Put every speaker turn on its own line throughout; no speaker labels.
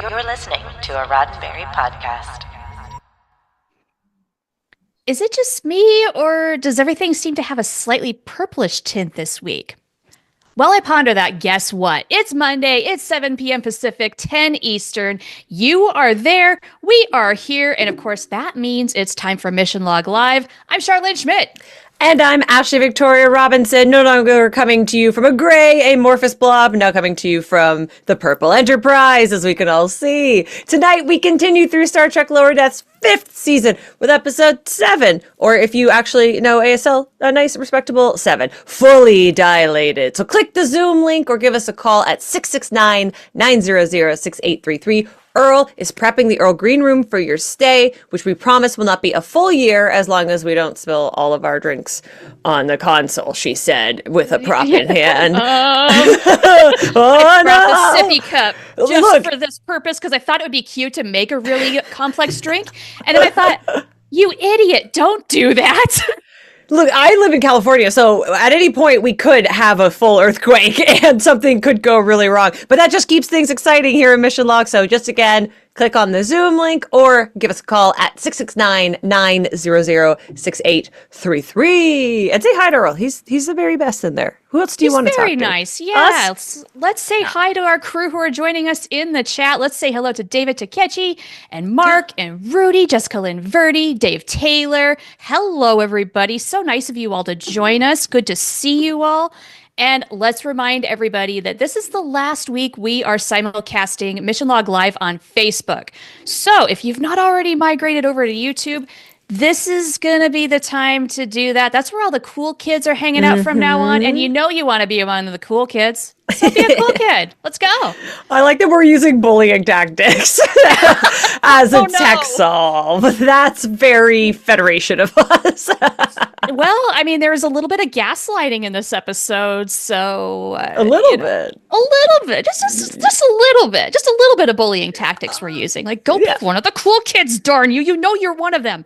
You're listening to a Roddenberry podcast.
Is it just me, or does everything seem to have a slightly purplish tint this week? While I ponder that, guess what? It's Monday, it's 7 p.m. Pacific, 10 Eastern. You are there, we are here, and of course that means it's time for Mission Log Live. I'm Charlene Schmidt.
And I'm Ashley Victoria Robinson, no longer coming to you from a gray amorphous blob, now coming to you from the Purple Enterprise, as we can all see. Tonight, we continue through Star Trek Lower Decks' 5th season with episode 7, or if you actually know ASL, a nice, respectable 7, Fully Dilated. So click the Zoom link or give us a call at 669-900-6833. Earl is prepping the Earl Green Room for your stay, which we promise will not be a full year as long as we don't spill all of our drinks on the console, she said, with a prop in hand.
I brought the sippy cup just for this purpose because I thought it would be cute to make a really complex drink. And then I thought, you idiot, don't do that.
Look, I live in California, so at any point we could have a full earthquake and something could go really wrong. But that just keeps things exciting here in Mission Log. So just again, click on the Zoom link or give us a call at 669-900-6833. And say hi to Earl. He's the very best in there. Who else do you want to talk to?
Very nice. Yeah. Let's say hi to our crew who are joining us in the chat. Let's say hello to David Takechi and Mark and Rudy, Jessica Lynn Verdi, Dave Taylor. Hello, everybody. So nice of you all to join us. Good to see you all. And let's remind everybody that this is the last week we are simulcasting Mission Log Live on Facebook. So if you've not already migrated over to YouTube, this is going to be the time to do that. That's where all the cool kids are hanging out from now on. And you know you want to be among the cool kids. So be a cool kid. Let's go.
I like that we're using bullying tactics as a tech solve. That's very Federation of us.
Well, I mean, there was a little bit of gaslighting in this episode, so
a little bit,
just a little bit, just a little bit of bullying tactics we're using. Like, go be one of the cool kids, darn you! You know you're one of them.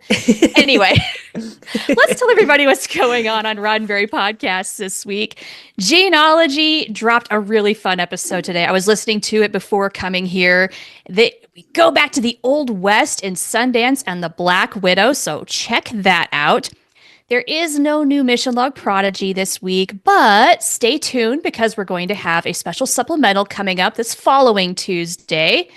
Anyway, let's tell everybody what's going on Roddenberry Podcasts this week. Genealogy dropped a really fun episode today. I was listening to it before coming here. We go back to the Old West in Sundance and the Black Widow, so check that out. There is no new Mission Log Prodigy this week, but stay tuned because we're going to have a special supplemental coming up this following Tuesday.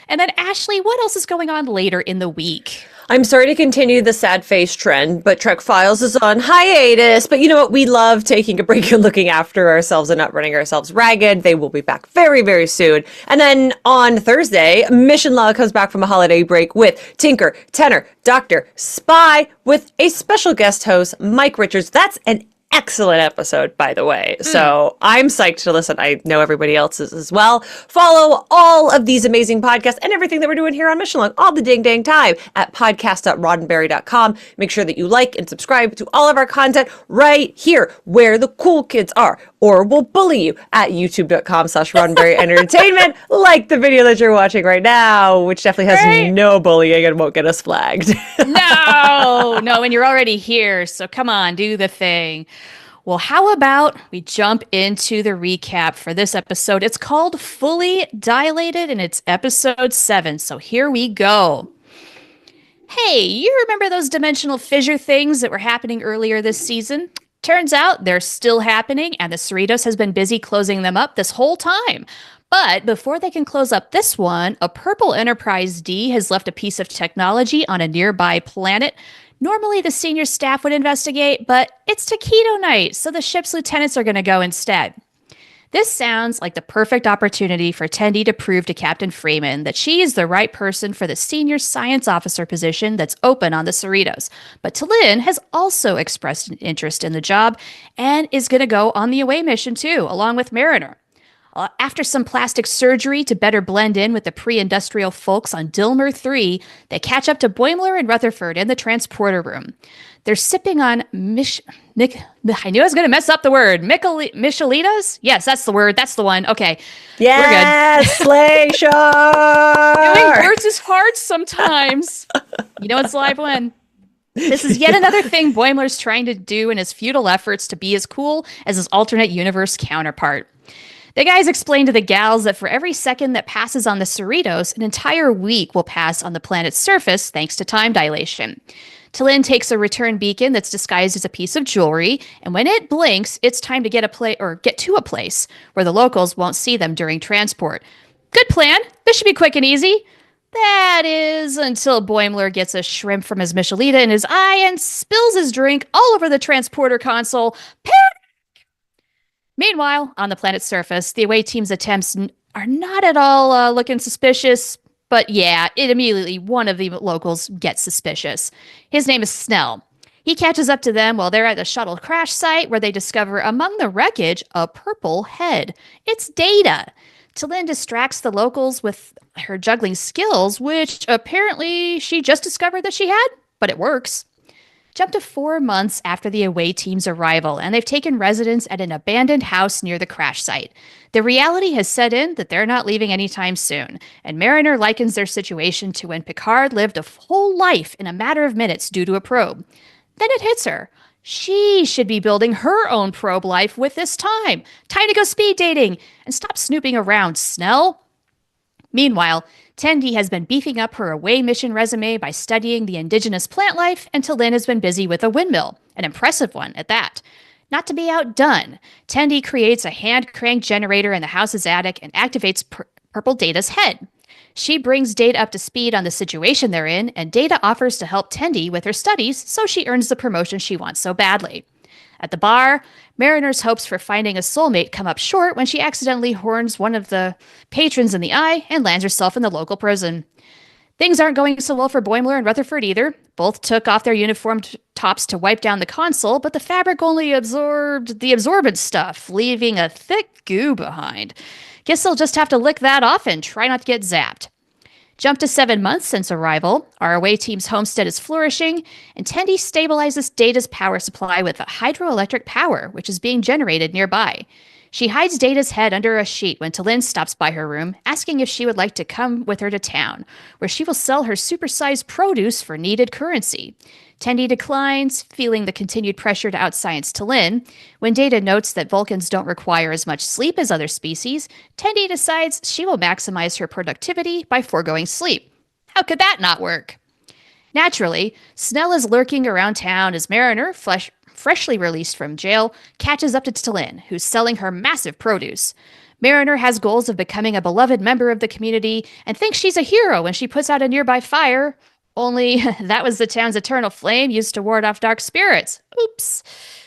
And then, Ashley, what else is going on later in the week?
I'm sorry to continue the sad face trend, but Trek Files is on hiatus. But you know what? We love taking a break and looking after ourselves and not running ourselves ragged. They will be back very, very soon. And then on Thursday, Mission Log comes back from a holiday break with Tinker, Tenor, Doctor, Spy, with a special guest host, Mike Richards. That's an excellent episode, by the way. So I'm psyched to listen. I know everybody else is as well. Follow all of these amazing podcasts and everything that we're doing here on Mission Log all the dang time at podcast.roddenberry.com. Make sure that you like and subscribe to all of our content right here where the cool kids are, or we'll bully you at youtube.com/Roddenberry Entertainment, like the video that you're watching right now, which definitely has no bullying and won't get us flagged.
No, and you're already here, so come on, do the thing. Well, how about we jump into the recap for this episode? It's called Fully Dilated, and it's episode 7. So here we go. Hey, you remember those dimensional fissure things that were happening earlier this season? Turns out they're still happening, and the Cerritos has been busy closing them up this whole time. But before they can close up this one, a Purple Enterprise D has left a piece of technology on a nearby planet. Normally, the senior staff would investigate, but it's taquito night, so the ship's lieutenants are going to go instead. This sounds like the perfect opportunity for Tendi to prove to Captain Freeman that she is the right person for the senior science officer position that's open on the Cerritos. But T'Lyn has also expressed an interest in the job and is going to go on the away mission too, along with Mariner. After some plastic surgery to better blend in with the pre-industrial folks on Dilmer 3, they catch up to Boimler and Rutherford in the transporter room. They're sipping on I knew I was going to mess up the word. Michelitas? Yes, that's the word. That's the one. Okay.
Yes, Slay Shark!
Doing words is hard sometimes. You know it's live when. This is yet another thing Boimler's trying to do in his futile efforts to be as cool as his alternate universe counterpart. The guys explain to the gals that for every second that passes on the Cerritos, an entire week will pass on the planet's surface thanks to time dilation. T'Lyn takes a return beacon that's disguised as a piece of jewelry, and when it blinks, it's time to get to a place where the locals won't see them during transport. Good plan. This should be quick and easy. That is until Boimler gets a shrimp from his Michelita in his eye and spills his drink all over the transporter console. Meanwhile, on the planet's surface, the away team's attempts are not at all looking suspicious, but yeah, immediately one of the locals gets suspicious. His name is Snell. He catches up to them while they're at the shuttle crash site where they discover among the wreckage a purple head. It's Data. T'Lyn distracts the locals with her juggling skills, which apparently she just discovered that she had, but it works. Jump to 4 months after the away team's arrival, and they've taken residence at an abandoned house near the crash site. The reality has set in that they're not leaving anytime soon, and Mariner likens their situation to when Picard lived a whole life in a matter of minutes due to a probe. Then it hits her. She should be building her own probe life with this time. Time to go speed dating and stop snooping around, Snell. Meanwhile, Tendi has been beefing up her away mission resume by studying the indigenous plant life, and T'Lyn has been busy with a windmill, an impressive one at that. Not to be outdone, Tendi creates a hand-cranked generator in the house's attic and activates Purple Data's head. She brings Data up to speed on the situation they're in, and Data offers to help Tendi with her studies so she earns the promotion she wants so badly. At the bar, Mariner's hopes for finding a soulmate come up short when she accidentally horns one of the patrons in the eye and lands herself in the local prison. Things aren't going so well for Boimler and Rutherford either. Both took off their uniformed tops to wipe down the console, but the fabric only absorbed the absorbent stuff, leaving a thick goo behind. Guess they'll just have to lick that off and try not to get zapped. Jump to 7 months since arrival. Our away team's homestead is flourishing, and Tendi stabilizes Data's power supply with a hydroelectric power, which is being generated nearby. She hides Data's head under a sheet when T'Lyn stops by her room, asking if she would like to come with her to town, where she will sell her supersized produce for needed currency. Tendi declines, feeling the continued pressure to outscience T'Lyn. When Data notes that Vulcans don't require as much sleep as other species, Tendi decides she will maximize her productivity by foregoing sleep. How could that not work? Naturally, Snell is lurking around town as Mariner, freshly released from jail, catches up to T'Lyn, who's selling her massive produce. Mariner has goals of becoming a beloved member of the community and thinks she's a hero when she puts out a nearby fire. Only that was the town's eternal flame used to ward off dark spirits. Oops.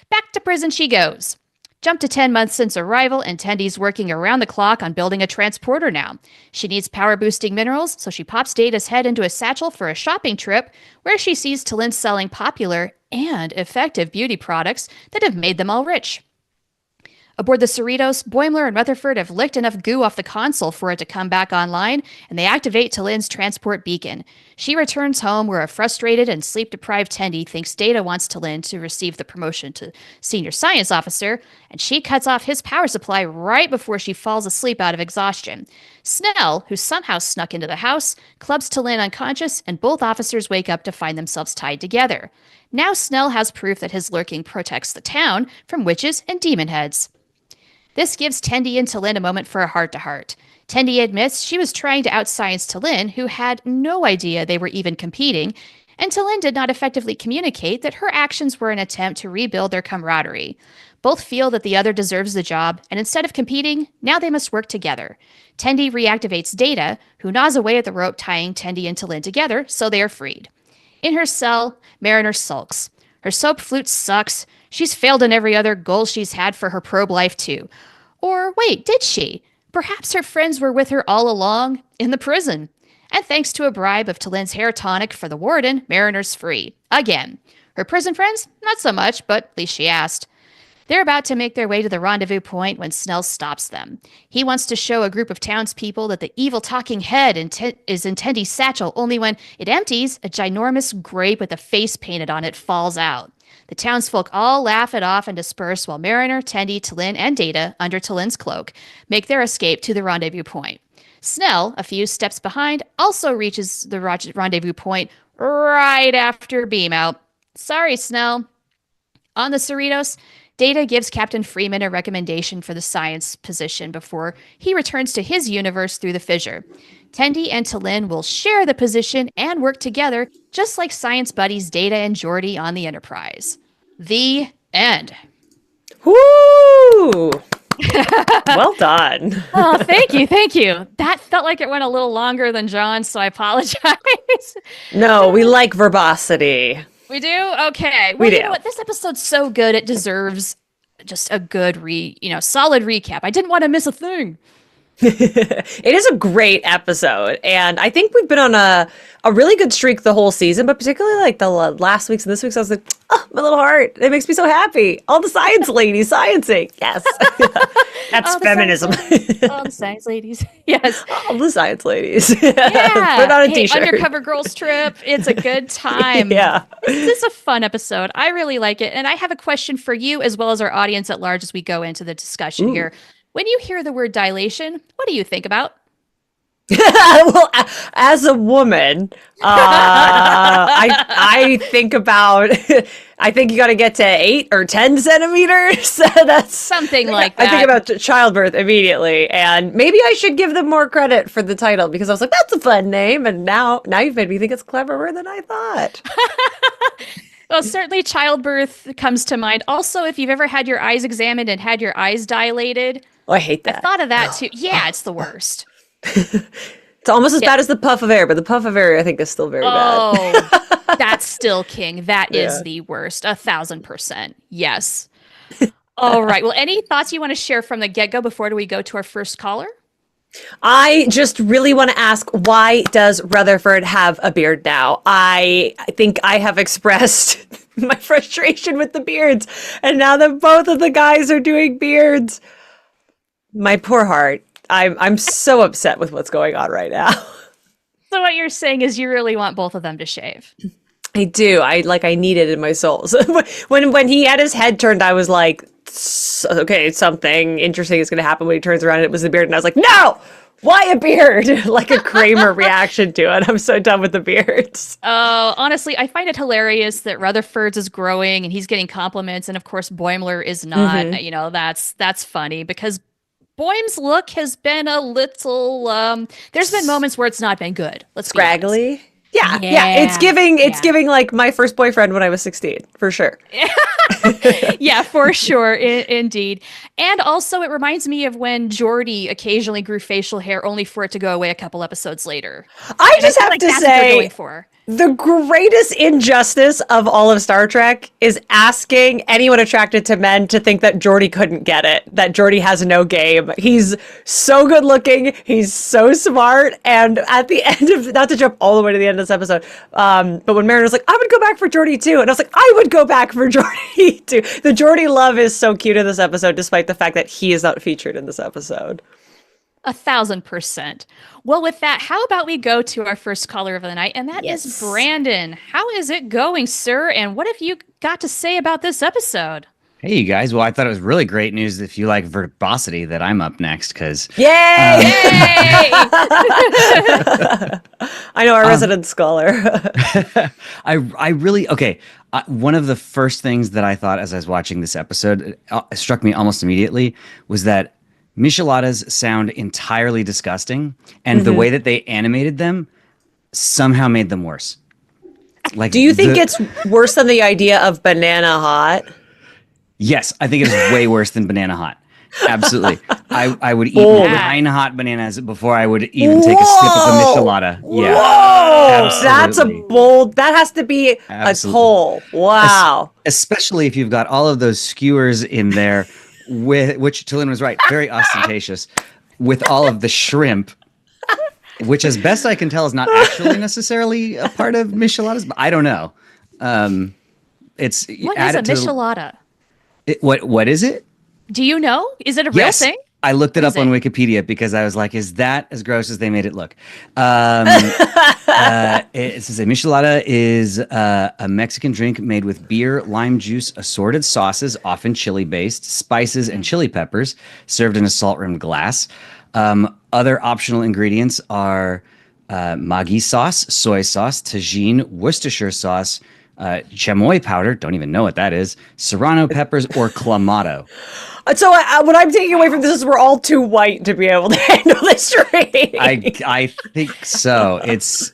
Back to prison she goes. Jump to 10 months since arrival, and Tendi's working around the clock on building a transporter now. She needs power-boosting minerals, so she pops Data's head into a satchel for a shopping trip, where she sees T'Lyn selling popular and effective beauty products that have made them all rich. Aboard the Cerritos, Boimler and Rutherford have licked enough goo off the console for it to come back online, and they activate T'Lyn's transport beacon. She returns home where a frustrated and sleep-deprived Tendi thinks Data wants T'Lyn to receive the promotion to senior science officer, and she cuts off his power supply right before she falls asleep out of exhaustion. Snell, who somehow snuck into the house, clubs T'Lyn unconscious, and both officers wake up to find themselves tied together. Now Snell has proof that his lurking protects the town from witches and demon heads. This gives Tendi and T'Lyn a moment for a heart-to-heart. Tendi admits she was trying to outscience T'Lyn, who had no idea they were even competing, and T'Lyn did not effectively communicate that her actions were an attempt to rebuild their camaraderie. Both feel that the other deserves the job, and instead of competing, now they must work together. Tendi reactivates Data, who gnaws away at the rope tying Tendi and T'Lyn together, so they are freed. In her cell, Mariner sulks. Her soap flute sucks. She's failed in every other goal she's had for her probe life, too. Or wait, did she? Perhaps her friends were with her all along, in the prison. And thanks to a bribe of T'Lyn's hair tonic for the warden, Mariner's free. Again. Her prison friends? Not so much, but at least she asked. They're about to make their way to the rendezvous point when Snell stops them. He wants to show a group of townspeople that the evil talking head is in Tendi's satchel, only when it empties, a ginormous grape with a face painted on it falls out. The townsfolk all laugh it off and disperse while Mariner, Tendi, T'Lyn, and Data, under T'Lyn's cloak, make their escape to the rendezvous point. Snell, a few steps behind, also reaches the rendezvous point right after beam out. Sorry, Snell. On the Cerritos, Data gives Captain Freeman a recommendation for the science position before he returns to his universe through the fissure. Tendi and T'Lyn will share the position and work together, just like science buddies Data and Geordi on the Enterprise. The end.
Woo! Well done.
Oh, thank you. Thank you. That felt like it went a little longer than John, so I apologize.
No, we like verbosity.
We do? Okay. Well,
We
you
do.
know what? This episode's so good, it deserves just a good solid recap. I didn't want to miss a thing.
It is a great episode, and I think we've been on a really good streak the whole season, but particularly like the last week's and this week's, I was like, oh, my little heart. It makes me so happy. All the science ladies sciencing. Yes. That's
Oh, the
feminism.
All the science ladies. Yes.
All the science ladies.
Yeah.
Put on a
Hey,
t-shirt.
Undercover Girls Trip. It's a good time.
Yeah.
This is a fun episode. I really like it. And I have a question for you as well as our audience at large as we go into the discussion here. When you hear the word dilation, what do you think about?
Well, as a woman, I think about. I think you got to get to 8 or 10 centimeters. That's
Something like that.
I think about childbirth immediately, and maybe I should give them more credit for the title because I was like, "That's a fun name," and now you've made me think it's cleverer than I thought.
Well, certainly childbirth comes to mind. Also, if you've ever had your eyes examined and had your eyes dilated,
Oh, I hate
I
that.
thought of that too. Yeah, it's the worst.
It's almost as bad as the puff of air, but the puff of air I think is still very bad.
Oh, that's still king. That is
Yeah.
the worst. 1,000%. Yes. All right. Well, any thoughts you want to share from the get-go before we go to our first caller?
I just really want to ask, why does Rutherford have a beard now? I think I have expressed my frustration with the beards, and now that both of the guys are doing beards, my poor heart. I'm so upset with what's going on right now.
So what you're saying is you really want both of them to shave.
I do. I need it in my soul. So when he had his head turned, I was like, okay, something interesting is going to happen. When he turns around, it was the beard, and I was like, no, why a beard? Like a Kramer reaction to it. I'm so done with the beards.
Oh, honestly, I find it hilarious that Rutherford's is growing and he's getting compliments, and of course Boimler is not. You know, that's funny because Boim's look has been a little. There's been moments where it's not been good. Let's be honest.
Scraggly. Yeah. It's giving like my first boyfriend when I was 16, for sure.
Yeah, for sure. Indeed. And also, it reminds me of when Geordi occasionally grew facial hair only for it to go away a couple episodes later.
I just
feel
have
like
to
that's what they're
say,
going for.
the greatest injustice of all of Star Trek is asking anyone attracted to men to think that Geordi couldn't get it, that Geordi has no game. He's so good looking, he's so smart, and at the end of, not to jump all the way to the end of this episode, but when Mariner was like, I would go back for Geordi too, and I was like, I would go back for Geordi too. The Geordi love is so cute in this episode, despite the fact that he is not featured in this episode.
1,000%. Well, with that, how about we go to our first caller of the night, and that is Brandon. How is it going, sir? And what have you got to say about this episode?
Hey, you guys. Well, I thought it was really great news if you like verbosity that I'm up next because
Yay! I know, our resident scholar.
I really okay. One of the first things that I thought as I was watching this episode, it struck me almost immediately, was that micheladas sound entirely disgusting, and the way that they animated them somehow made them worse. Like,
Do you think it's worse than the idea of banana hot?
Yes, I think it is way worse than banana hot. Absolutely. I would eat
Bold.
9 hot bananas before I would even take a sip of a michelada. Yeah.
Whoa! That's a
Absolutely.
bold. That has to be
Absolutely.
a toll. Wow.
Especially if you've got all of those skewers in there, with which T'Lyn was right, very ostentatious, with all of the shrimp, which, as best I can tell, is not actually necessarily a part of micheladas, but I don't know. It's
What
add
is a
it to the-
michelada?
What is it?
Do you know? Is it a real
Yes.
thing?
I looked it
What
up
is
on
it?
Wikipedia because I was like, is that as gross as they made it look? It says a michelada is a Mexican drink made with beer, lime juice, assorted sauces, often chili-based, spices, and chili peppers, served in a salt-rimmed glass. Other optional ingredients are Maggi sauce, soy sauce, tagine, Worcestershire sauce, chamoy powder, don't even know what that is, serrano peppers, or clamato.
So what I'm taking away from this is we're all too white to be able to handle this drink.
I think so. It's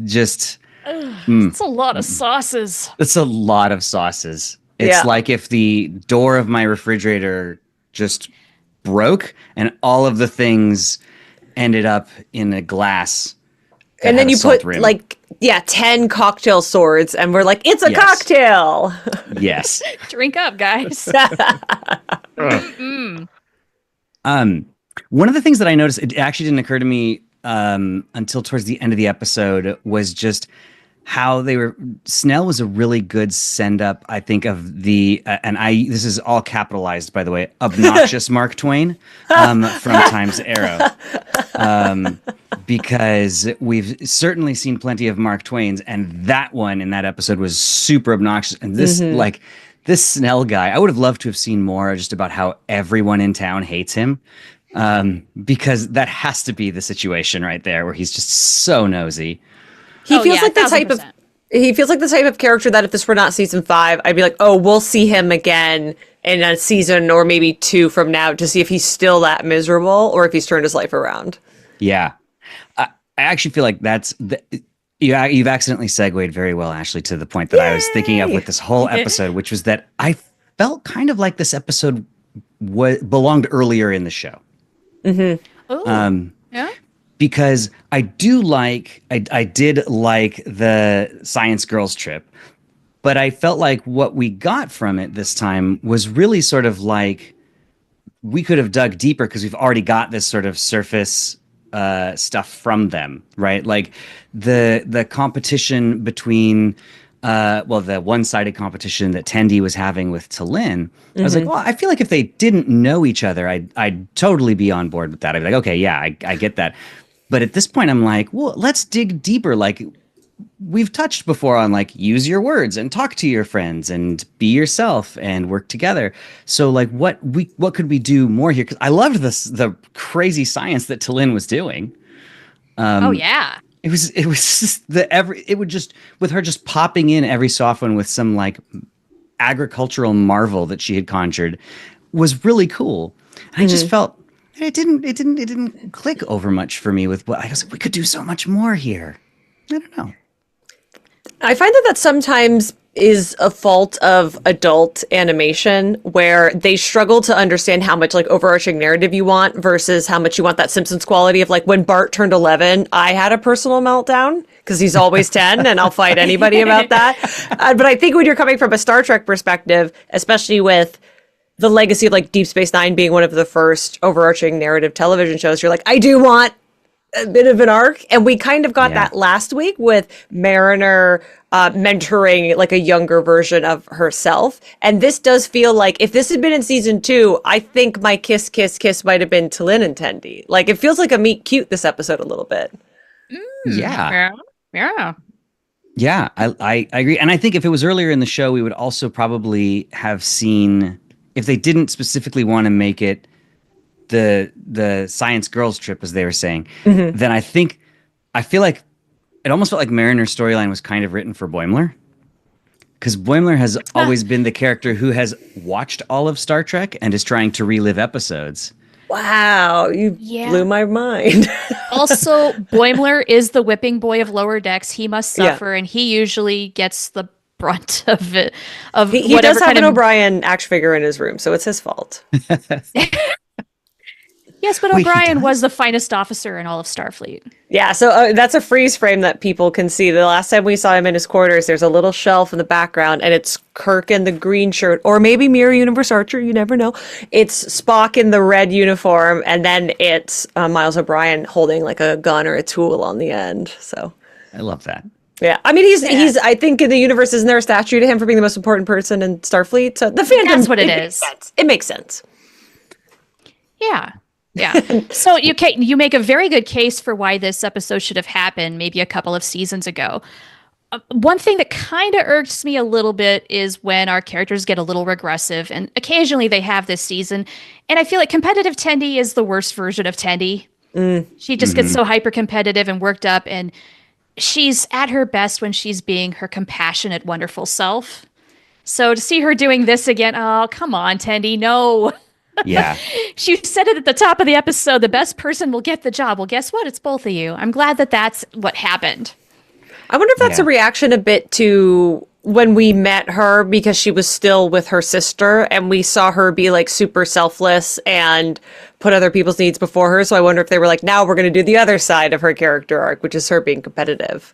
just
It's a lot of sauces.
it's a lot of sauces. It's
Yeah.
like if the door of my refrigerator just broke and all of the things ended up in a glass. that
And then
had a
you
salt
put
rim.
10 cocktail swords and we're like, it's a
Yes.
cocktail.
Yes.
Drink up, guys.
One of the things that I noticed, it actually didn't occur to me until towards the end of the episode, was just how Snell was a really good send up, I think, of this is all capitalized, by the way, obnoxious Mark Twain from Times Arrow. Because we've certainly seen plenty of Mark Twains, and that one in that episode was super obnoxious. And this, this Snell guy, I would have loved to have seen more just about how everyone in town hates him. Because that has to be the situation right there where he's just so nosy.
He feels like the
1000%.
he feels like the type of character that if this were not season 5, I'd be like, oh, we'll see him again in a season or maybe 2 from now to see if he's still that miserable or if he's turned his life around.
Yeah. I actually feel like you've accidentally segued very well, Ashley, to the point that I was thinking of with this whole episode, which was that I felt kind of like this episode belonged earlier in the show.
Oh, yeah.
Because I did like the Science Girls trip, but I felt like what we got from it this time was really sort of like we could have dug deeper because we've already got this sort of surface stuff from them, right? Like the competition between the one-sided competition that Tendi was having with T'Lyn. I was like, well, I feel like if they didn't know each other, I'd totally be on board with that. I'd be like, okay, yeah, I get that. But at this point, I'm like, well, let's dig deeper. Like we've touched before on like use your words and talk to your friends and be yourself and work together. So like what could we do more here? Because I loved the crazy science that T'Lyn was doing.
Oh yeah.
It was just it would just with her just popping in every so often with some like agricultural marvel that she had conjured was really cool. And I just felt it didn't click over much for me with what I was like, we could do so much more here. I don't know.
I find that sometimes is a fault of adult animation where they struggle to understand how much like overarching narrative you want versus how much you want that Simpsons quality of like when Bart turned 11, I had a personal meltdown because he's always 10 and I'll fight anybody about that. But I think when you're coming from a Star Trek perspective, especially with the legacy of like Deep Space Nine being one of the first overarching narrative television shows, you're like, I do want a bit of an arc, and we kind of got that last week with Mariner mentoring like a younger version of herself. And this does feel like if this had been in season 2, I think my kiss might have been T'Lyn and Tendi. Like it feels like a meet cute this episode a little bit.
Yeah.
Yeah.
I agree. And I think if it was earlier in the show, we would also probably have seen, if they didn't specifically want to make it the Science Girls trip, as they were saying, then I feel like it almost felt like Mariner's storyline was kind of written for Boimler. Because Boimler has always been the character who has watched all of Star Trek and is trying to relive episodes.
Wow, you blew my mind.
Also, Boimler is the whipping boy of Lower Decks. He must suffer, and he usually gets the brunt of it.
He does have an O'Brien action figure in his room, so it's his fault.
Yes, but O'Brien was the finest officer in all of Starfleet.
Yeah, so that's a freeze frame that people can see. The last time we saw him in his quarters, there's a little shelf in the background, and it's Kirk in the green shirt, or maybe Mirror Universe Archer, you never know. It's Spock in the red uniform, and then it's Miles O'Brien holding like a gun or a tool on the end. So
I love that.
Yeah, I mean, he's. I think in the universe, isn't there a statue to him for being the most important person in Starfleet? So the fandom,
That's what it is.
It makes sense.
Yeah. Yeah. So you make a very good case for why this episode should have happened maybe a couple of seasons ago. One thing that kind of irks me a little bit is when our characters get a little regressive, and occasionally they have this season. And I feel like competitive Tendi is the worst version of Tendi. She just gets so hyper competitive and worked up, and she's at her best when she's being her compassionate, wonderful self. So to see her doing this again, oh, come on, Tendi, no.
Yeah.
She said it at the top of the episode, the best person will get the job. Well, guess what? It's both of you. I'm glad that that's what happened.
I wonder if that's
Yeah.
a reaction a bit to when we met her, because she was still with her sister and we saw her be like super selfless and put other people's needs before her. So I wonder if they were like, now we're going to do the other side of her character arc, which is her being competitive.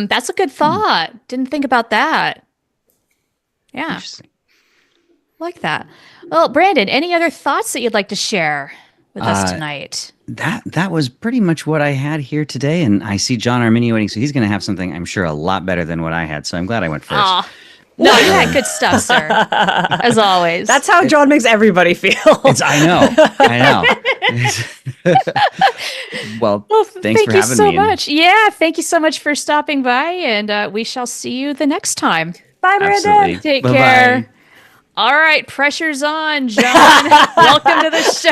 That's a good thought. Didn't think about that. Yeah,
Interesting.
like that. Well, Brandon, any other thoughts that you'd like to share with us tonight?
That was pretty much what I had here today, and I see John Arminio waiting, so he's going to have something I'm sure a lot better than what I had. So I'm glad I went first.
Aw. No, you had good stuff, sir. As always.
That's how John makes everybody feel.
I know. Well, thanks
thank
for
you
having
so
me.
much. Yeah, thank you so much for stopping by, and we shall see you the next time.
Bye, Brandon.
Absolutely.
Take
Bye-bye.
care. All right, pressure's on, John. Welcome to the show.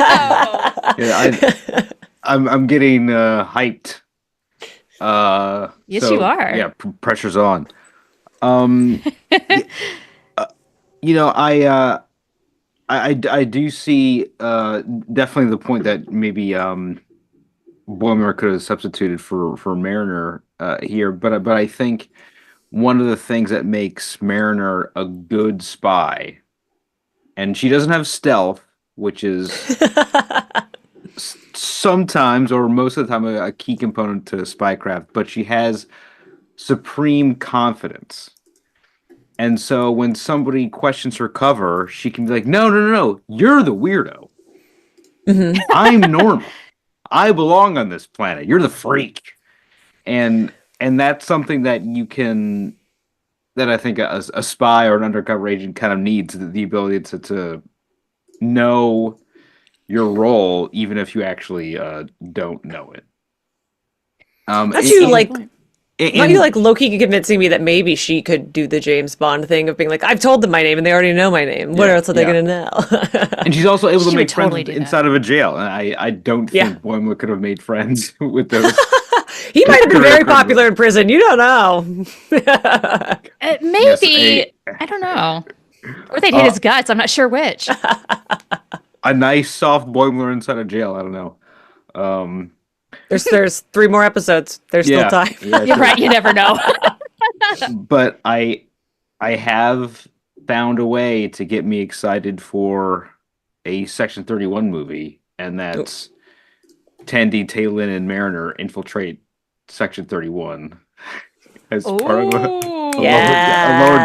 Yeah, I'm getting hyped.
Yes, you are.
Yeah, pressure's on. You know, I do see definitely the point that maybe Boimler could have substituted for Mariner here, but I think one of the things that makes Mariner a good spy, and she doesn't have stealth, which is sometimes or most of the time a key component to spycraft, but she has supreme confidence. And so when somebody questions her cover, she can be like, no, you're the weirdo. I'm normal. I belong on this planet. You're the freak. And that's something that that I think a spy or an undercover agent kind of needs, the ability to know your role, even if you actually don't know it.
That's you like Loki convincing me that maybe she could do the James Bond thing of being like, I've told them my name and they already know my name. What else are they going to know?
And she's also able
She
to
would
make
totally
friends
do
inside of a jail. And I don't think Boimler could have made friends with those.
He might have been very popular in prison. You don't know.
Maybe. I don't know. Or they'd hit his guts. I'm not sure which.
A nice soft Boimler inside of jail. I don't know.
There's 3 more episodes. There's still time.
Yeah,
You're
sure.
right. You never know.
But I have found a way to get me excited for a Section 31 movie, and that's Tandy, Taylin, and Mariner infiltrate Section 31 as part of a lower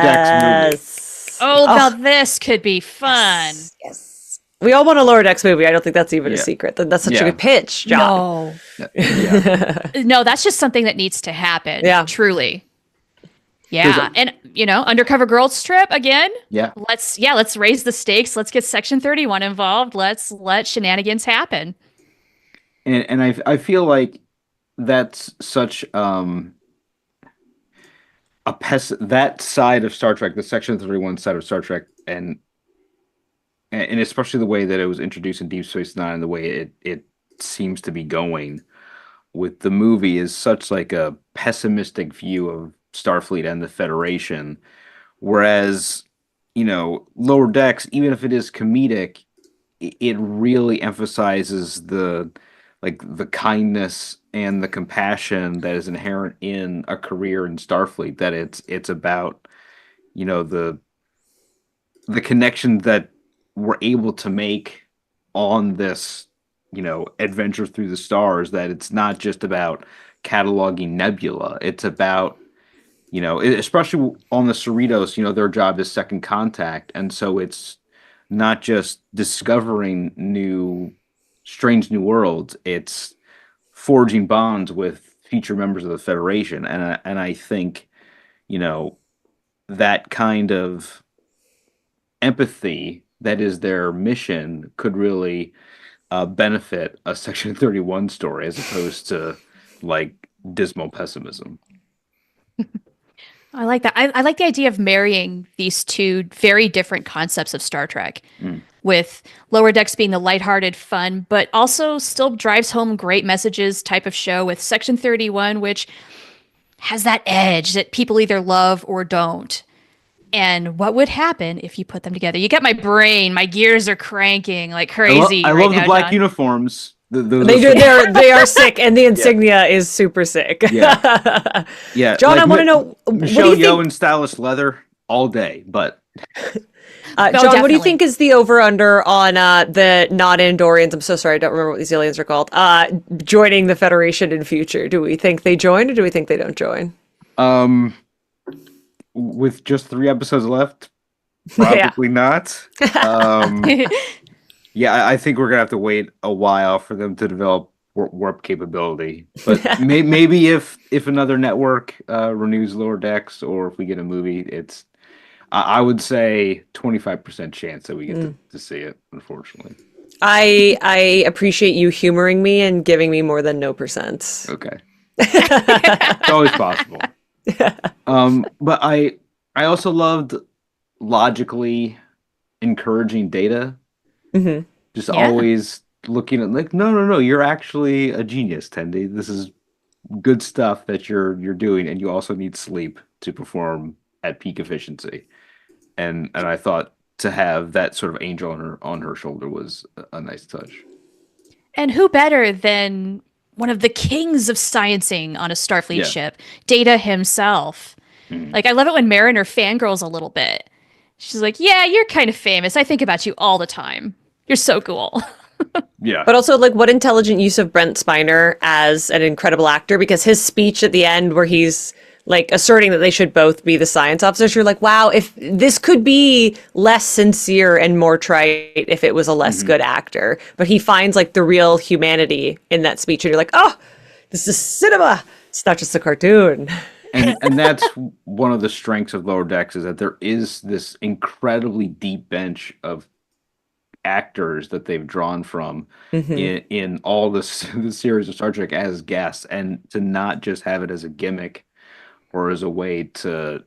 decks movie.
Oh, now this could be fun.
Yes. We all want a Lower Decks movie. I don't think that's even a secret. That's such a good pitch, John.
No.
Yeah.
No, that's just something that needs to happen.
Yeah.
Truly. Yeah. And, Undercover Girls Trip again.
Yeah.
Let's raise the stakes. Let's get Section 31 involved. Let's let shenanigans happen.
And I feel like that's such that side of Star Trek, the Section 31 side of Star Trek, and especially the way that it was introduced in Deep Space Nine, the way it seems to be going with the movie is such like a pessimistic view of Starfleet and the Federation, whereas Lower Decks, even if it is comedic, it really emphasizes the kindness and the compassion that is inherent in a career in Starfleet. That it's about the connection that we're able to make on this adventure through the stars, that it's not just about cataloging nebula. It's about especially on the Cerritos, their job is second contact, and so it's not just discovering strange new worlds. It's forging bonds with future members of the Federation, and I think that kind of empathy that is their mission could really benefit a Section 31 story, as opposed to like dismal pessimism.
I like that. I like the idea of marrying these two very different concepts of Star Trek, with Lower Decks being the lighthearted fun, but also still drives home great messages type of show, with Section 31, which has that edge that people either love or don't. And what would happen if you put them together? You get my brain, my gears are cranking like crazy.
I
right
love
now,
the black
John.
uniforms.
They are sick, and the insignia is super sick.
Yeah. Yeah,
John,
like
I want to know, what do
Michelle
you
Yeoh
think?
in stylish leather all day, but
John, what do you
definitely.
think is the over/under on the non-Andorians? I'm so sorry, I don't remember what these aliens are called. Joining the Federation in future. Do we think they join, or do we think they don't join?
with just 3 episodes left,
Yeah.
probably not. Yeah, I think we're gonna have to wait a while for them to develop warp capability. But maybe if another network renews Lower Decks, or if we get a movie, it's I would say 25% chance that we get to see it. Unfortunately.
I appreciate you humoring me and giving me more than no percent.
Okay. It's always possible. But I also loved logically encouraging Data. Just always looking at like, no, you're actually a genius, Tendi. This is good stuff that you're doing, and you also need sleep to perform at peak efficiency. And I thought to have that sort of angel on her shoulder was a nice touch.
And who better than one of the kings of sciencing on a Starfleet
Yeah.
ship, Data himself. Like, I love it when Mariner fangirls a little bit. She's like, yeah, you're kind of famous. I think about you all the time. You're so cool.
Yeah.
But also, like, what intelligent use of Brent Spiner as an incredible actor, because his speech at the end where he's like asserting that they should both be the science officers, you're like, wow, if this could be less sincere and more trite if it was a less good actor. But he finds like the real humanity in that speech, and you're like, oh, this is cinema. It's not just a cartoon.
And that's one of the strengths of Lower Decks, is that there is this incredibly deep bench of actors that they've drawn from in all the series of Star Trek as guests, and to not just have it as a gimmick or as a way to,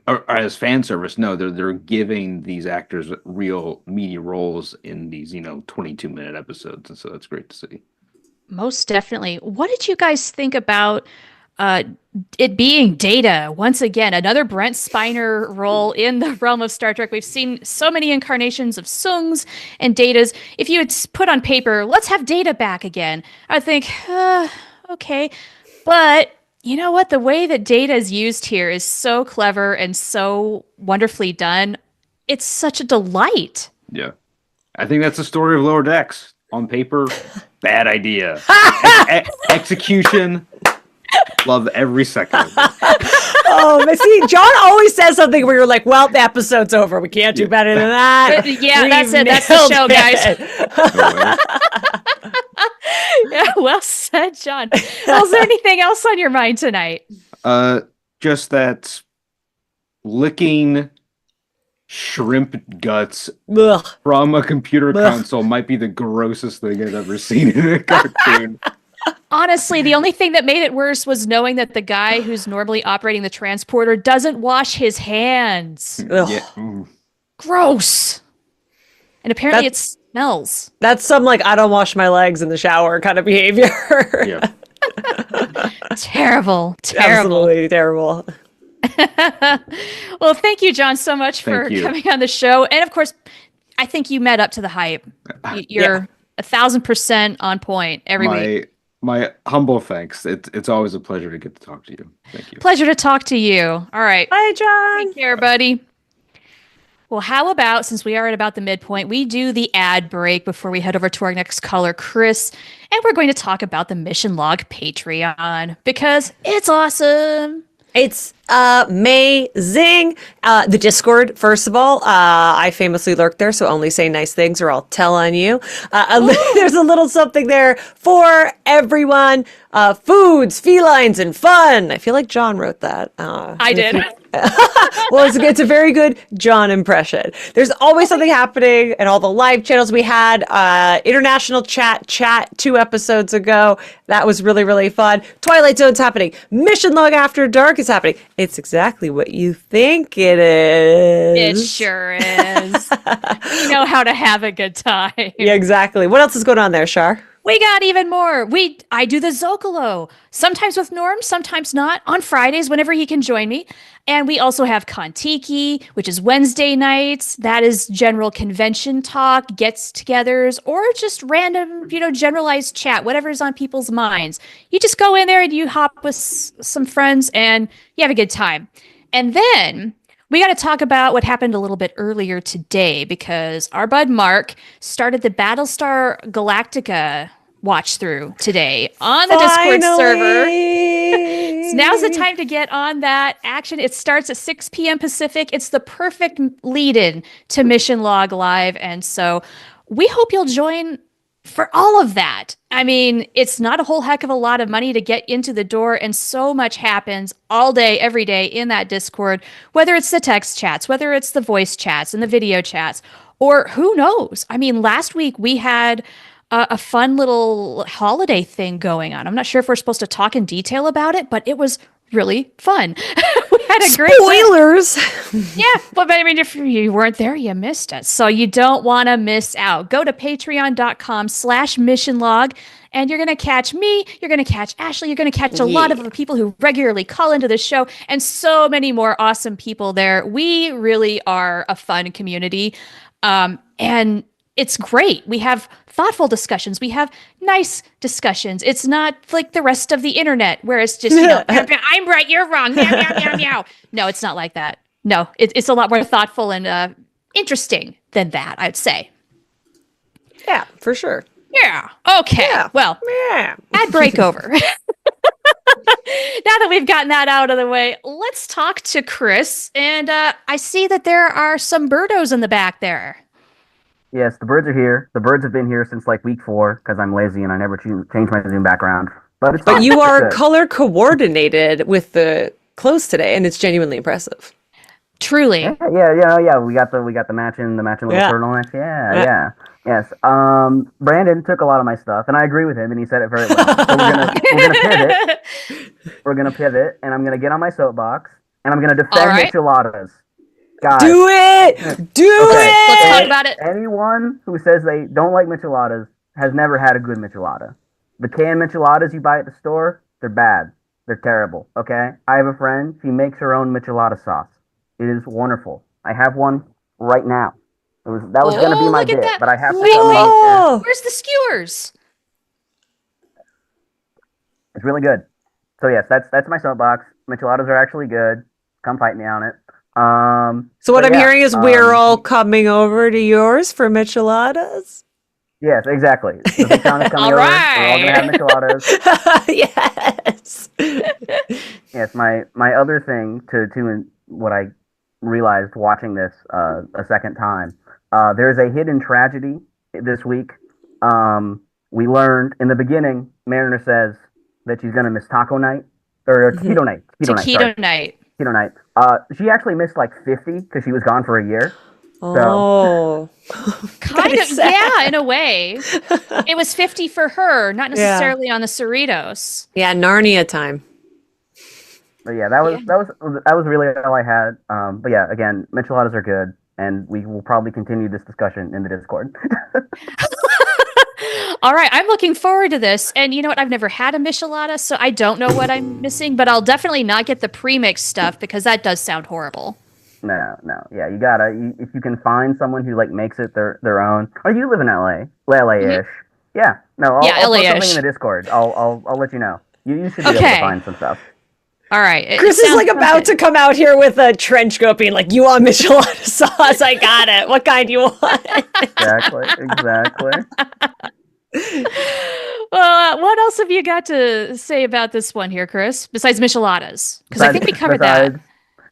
or as fan service. No, they're giving these actors real meaty roles in these 22-minute episodes, and so that's great to see.
Most definitely. What did you guys think about it being Data? Once again, another Brent Spiner role in the realm of Star Trek. We've seen so many incarnations of Sungs and Datas. If you had put on paper, let's have Data back again, I think, okay. But you know what? The way that Data is used here is so clever and so wonderfully done. It's such a delight.
Yeah. I think that's the story of Lower Decks. On paper, bad idea. Execution, love every second of it.
Oh, but see, John always says something where you're like, well, the episode's over. We can't do better than that.
Yeah, that's
We've
it. That's the
nailed
show, guys.
it.
Yeah, well said, John. Well, is there anything else on your mind tonight?
Just that licking shrimp guts
Ugh.
from a computer console might be the grossest thing I've ever seen in a cartoon.
Honestly, the only thing that made it worse was knowing that the guy who's normally operating the transporter doesn't wash his hands.
Ugh.
Yeah. Mm.
Gross. And apparently it smells.
That's some like I don't wash my legs in the shower kind of behavior.
Yeah.
Terrible. Terrible.
Absolutely terrible.
Well, thank you, John, so much for
Thank you.
coming on the show. And of course, I think you met up to the hype. You're 1,000% on point every week.
My humble thanks. It's always a pleasure to get to talk to you. Thank you.
Pleasure to talk to you. All right.
Bye, John.
Take care, buddy. Well, how about, since we are at about the midpoint, we do the ad break before we head over to our next caller, Chris, and we're going to talk about the Mission Log Patreon because it's awesome.
It's amazing. The Discord, first of all, I famously lurk there, so only say nice things or I'll tell on you. There's a little something there for everyone. Foods, felines, and fun. I feel like John wrote that.
I did.
Well, it's a very good John impression. There's always something happening and all the live channels we had. International chat 2 episodes ago. That was really, really fun. Twilight Zone's happening. Mission Log After Dark is happening. It's exactly what you think it is.
It sure is. We know how to have a good time.
Yeah, exactly. What else is going on there, Shar?
We got even more. I do the Zocalo, sometimes with Norm, sometimes not, on Fridays whenever he can join me. And we also have Kontiki, which is Wednesday nights. That is general convention talk, gets-togethers, or just random, generalized chat, whatever's on people's minds. You just go in there and you hop with some friends and you have a good time. And then we got to talk about what happened a little bit earlier today, because our bud Mark started the Battlestar Galactica watch through today on the Discord server. So now's the time to get on that action. It starts at 6 p.m. Pacific. It's the perfect lead-in to Mission Log Live. And so we hope you'll join for all of that. I mean, it's not a whole heck of a lot of money to get into the door, and so much happens all day, every day in that Discord, whether it's the text chats, whether it's the voice chats and the video chats, or who knows? I mean, last week we had a fun little holiday thing going on. I'm not sure if we're supposed to talk in detail about it, but it was really fun. We had a great
spoilers.
Yeah, but I mean, if you weren't there, you missed it. So you don't want to miss out. Go to patreon.com/missionlog, and you're going to catch me. You're going to catch Ashley. You're going to catch a lot of the people who regularly call into the show, and so many more awesome people there. We really are a fun community. And it's great. We have thoughtful discussions. We have nice discussions. It's not like the rest of the internet where it's just, I'm right, you're wrong. Meow, meow, meow, meow. No, it's not like that. No, it's a lot more thoughtful and interesting than that, I'd say.
Yeah, for sure.
Yeah. Okay. Yeah. Well, ad break over. Now that we've gotten that out of the way, let's talk to Chris. And I see that there are some birdos in the back there.
Yes, the birds are here. The birds have been here since like week 4 because I'm lazy and I never change my Zoom background. But
you are color coordinated with the clothes today, and it's genuinely impressive.
Truly.
Yeah. We got the matching little turtlenecks. Yeah. Yes. Brandon took a lot of my stuff, and I agree with him, and he said it very well. So we're gonna pivot. We're gonna pivot, and I'm gonna get on my soapbox, and I'm gonna defend micheladas. Guys,
do it!
Let's talk about it.
Anyone who says they don't like micheladas has never had a good michelada. The canned micheladas you buy at the store, they're bad. They're terrible, okay? I have a friend, she makes her own michelada sauce. It is wonderful. I have one right now. That was going to be my bit, but I have to come in.
Where's the skewers?
It's really good. So yes, that's my soapbox. Micheladas are actually good. Come fight me on it.
So what I'm hearing is we're all coming over to yours for micheladas?
Yes, exactly. The big town is coming over. We're all going to have micheladas.
Yes.
Yes, my other thing to what I realized watching this a second time, there's a hidden tragedy this week. We learned in the beginning, Mariner says that she's going to miss taco night, or keto night.
Keto night.
Keto night. She actually missed like 50 because she was gone for a year.
Oh.
Kind of, yeah, in a way. It was 50 for her, not necessarily on the Cerritos.
Yeah, Narnia time.
But yeah, that was really all I had. But yeah, again, micheladas are good, and we will probably continue this discussion in the Discord.
All right, I'm looking forward to this. And you know what? I've never had a michelada, so I don't know what I'm missing, but I'll definitely not get the pre-mixed stuff because that does sound horrible.
No. Yeah, you gotta, if you can find someone who like makes it their own. Or you live in LA. LA-ish. Mm-hmm. Yeah. No, I'll put something in the Discord. I'll let you know. You should be able to find some stuff.
All right.
Chris is like about to come out here with a trench coat being like, you want michelada sauce? I got it. What kind do you want?
Exactly.
Well, what else have you got to say about this one here, Chris? Besides micheladas? Because I think we covered that.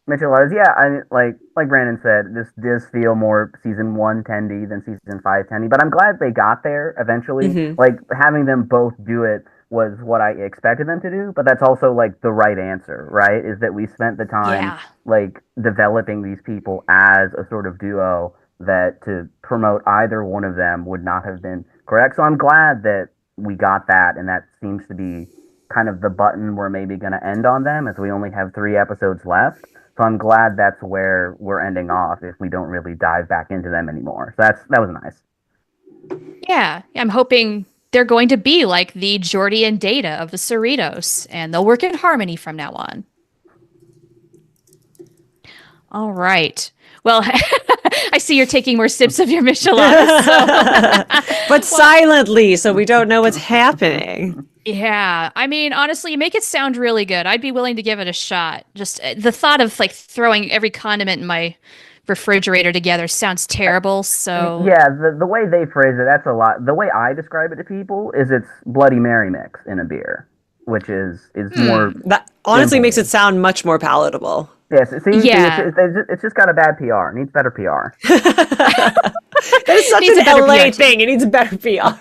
Micheladas, yeah. Like Brandon said, this does feel more season 1 tendy than season 5 tendy. But I'm glad they got there eventually. Mm-hmm. Like having them both do it was what I expected them to do, but that's also like the right answer, right? Is that we spent the time like developing these people as a sort of duo that to promote either one of them would not have been correct. So I'm glad that we got that, and that seems to be kind of the button we're maybe going to end on them, as we only have 3 episodes left. So I'm glad that's where we're ending off if we don't really dive back into them anymore. So that was nice.
Yeah, I'm hoping they're going to be like the Geordi and Data of the Cerritos, and they'll work in harmony from now on. All right. Well, I see you're taking more sips of your michelada.
But silently, so we don't know what's happening.
Yeah. I mean, honestly, you make it sound really good. I'd be willing to give it a shot. Just the thought of like throwing every condiment in my refrigerator together sounds terrible. So
Yeah, the way they phrase it, that's a lot. The way I describe it to people is it's Bloody Mary mix in a beer, which is more.
That honestly
simple.
makes it sound much more palatable.
Yes,
Yeah.
it's just got a bad PR. It needs better PR.
That is such
Needs
an
a better
LA
PR.
thing. It needs better PR.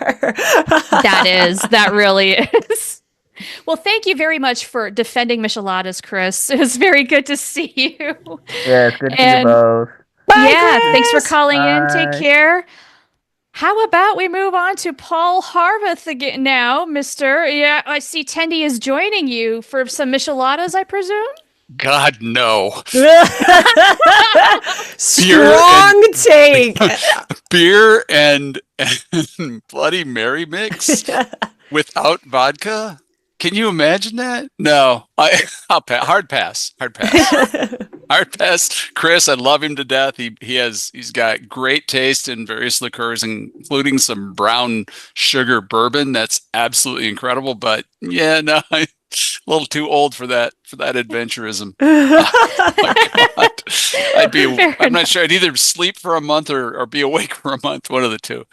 that really is. Well, thank you very much for defending micheladas, Chris. It was very good to see you.
Yeah, it's good to see
And-
you both.
Yeah, thanks for calling in. Take
Bye.
care. How about we move on to Paul Harveth again now, Mister? Yeah, I see Tendy is joining you for some micheladas, I presume.
God, no.
Strong take.
Beer and Bloody Mary mix without vodka? Can you imagine that? No. I'll pass. Hard pass. Hard pass. Chris, I love him to death. He's got great taste in various liqueurs, including some brown sugar bourbon. That's absolutely incredible. But yeah, no, I'm a little too old for that adventurism. My God. I'm not sure. I'd either sleep for a month or be awake for a month, one of the two.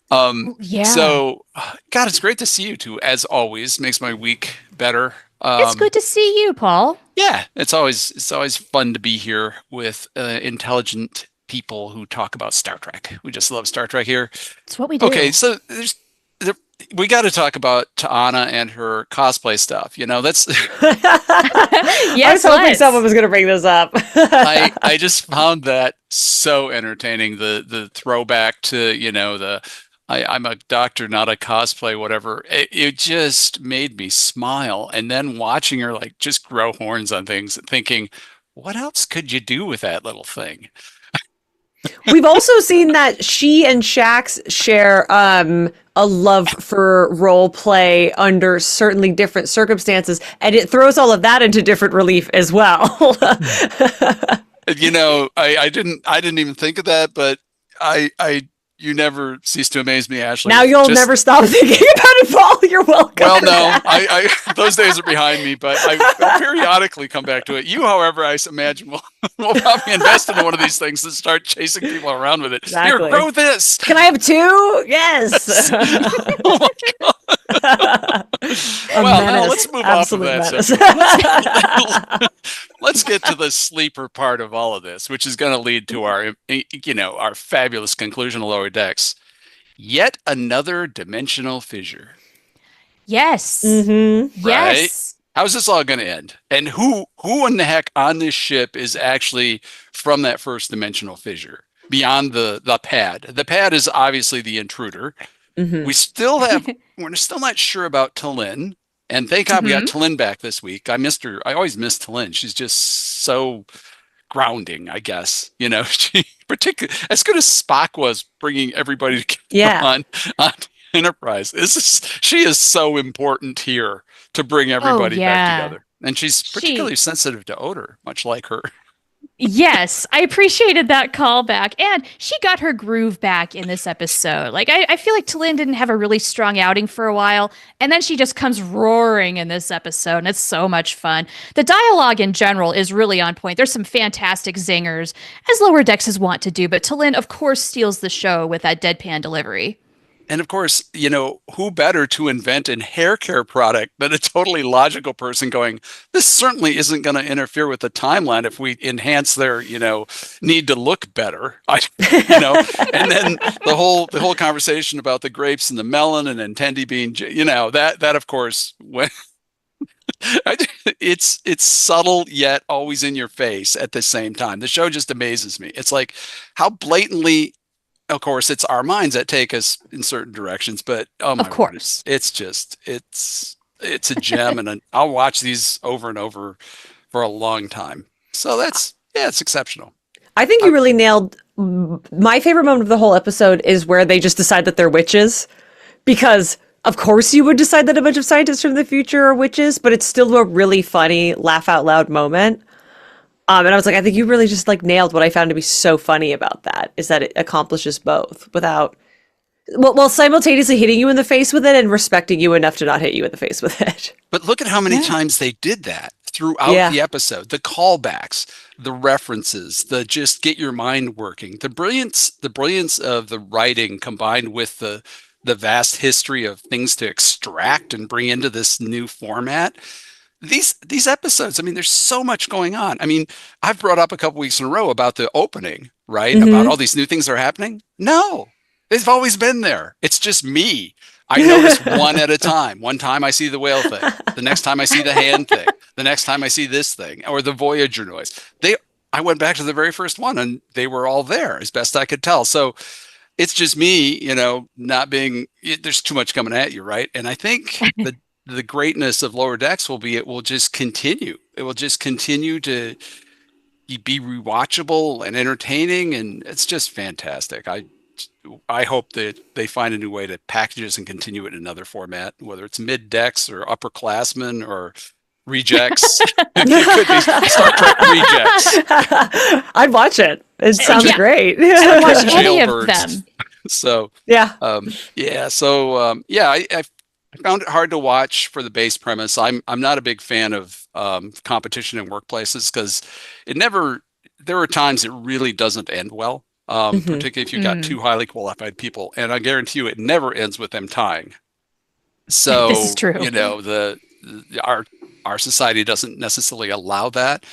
Yeah.
So, God, it's great to see you two, as always. Makes my week better.
It's good to see you, Paul.
Yeah, it's always fun to be here with intelligent people who talk about Star Trek. We just love Star Trek here.
It's what we do.
Okay, so we got to talk about Ta'ana and her cosplay stuff. That's
I
Yes,
was hoping
let's.
someone was going to bring this up.
I just found that so entertaining. The throwback to I'm a doctor, not a cosplay, whatever. It just made me smile. And then watching her like just grow horns on things, thinking, what else could you do with that little thing?
We've also seen that she and Shax share a love for role play under certainly different circumstances, and it throws all of that into different relief as well.
I didn't even think of that, but you never cease to amaze me, Ashley.
Now you'll
Just-
never stop thinking about it, Paul. You're welcome.
Well, no, I those days are behind me, but I'll periodically come back to it. You, however, I imagine will probably invest in one of these things and start chasing people around with it.
Exactly.
Here, grow this.
Can I have two? Yes.
Oh my God.
A
Well, now
menace.
let's move
Absolute
off of
menace.
that. Let's get to the sleeper part of all of this, which is going to lead to our fabulous conclusion of Lower Decks. Yet another dimensional fissure.
Yes.
Mm-hmm.
Yes.
How's this all going to end? And who in the heck on this ship is actually from that first dimensional fissure beyond the pad? The pad is obviously the intruder.
Mm-hmm.
We're still not sure about T'Lyn. And thank God we got T'Lyn back this week. I missed her. I always miss T'Lyn. She's just so grounding, I guess. She particularly as good as Spock was bringing everybody together on Enterprise. She is so important here to bring everybody back together. And she's particularly sensitive to odor, much like her.
Yes, I appreciated that callback. And she got her groove back in this episode. Like, I feel like T'Lyn didn't have a really strong outing for a while. And then she just comes roaring in this episode. And it's so much fun. The dialogue in general is really on point. There's some fantastic zingers, as Lower Decks is wont to do. But T'Lyn, of course, steals the show with that deadpan delivery.
And of course, who better to invent a hair care product than a totally logical person going, this certainly isn't going to interfere with the timeline if we enhance their, need to look better. And then the whole conversation about the grapes and the melon and then Tendi being, that of course, when it's subtle yet always in your face at the same time. The show just amazes me. It's like how blatantly. Of course, it's our minds that take us in certain directions, but oh my word, it's a gem, and I'll watch these over and over for a long time. So it's exceptional.
I think you really nailed my favorite moment of the whole episode is where they just decide that they're witches, because of course you would decide that a bunch of scientists from the future are witches, but it's still a really funny laugh out loud moment. And I was like, I think you really just like nailed what I found to be so funny about that, is that it accomplishes both without, while simultaneously hitting you in the face with it and respecting you enough to not hit you in the face with it.
But look at how many times they did that throughout the episode. The callbacks, the references, the just get your mind working. The brilliance of the writing combined with the vast history of things to extract and bring into this new format. These episodes, I mean, there's so much going on. I mean, I've brought up a couple weeks in a row about the opening, right? About all these new things that are happening. No, they've always been there. It's just me. I notice one at a time. One time I see the whale thing. The next time I see the hand thing. The next time I see this thing or the Voyager noise. I went back to the very first one and they were all there as best I could tell. So it's just me, not being, there's too much coming at you, right? And I think the greatness of Lower Decks it will just continue. It will just continue to be rewatchable and entertaining, and it's just fantastic. I hope that they find a new way to package this and continue it in another format, whether it's mid-decks or upperclassmen or rejects. It could be Star Trek rejects.
I'd watch it. It sounds great.
I watch any of them.
So I found it hard to watch for the base premise. I'm not a big fan of competition in workplaces because there are times it really doesn't end well. Particularly if you've got two highly qualified people, and I guarantee you it never ends with them tying. So
this is true.
Our society doesn't necessarily allow that.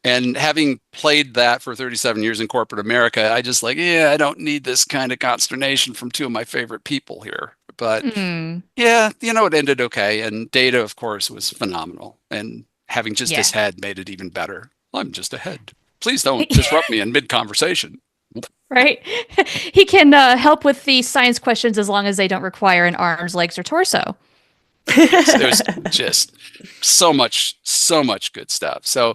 And having played that for 37 years in corporate America, I just I don't need this kind of consternation from two of my favorite people here. But it ended okay. And Data, of course, was phenomenal. And having just his head made it even better. I'm just a head. Please don't disrupt me in mid-conversation.
Right? He can help with the science questions as long as they don't require an arms, legs, or torso.
There's just so much good stuff. So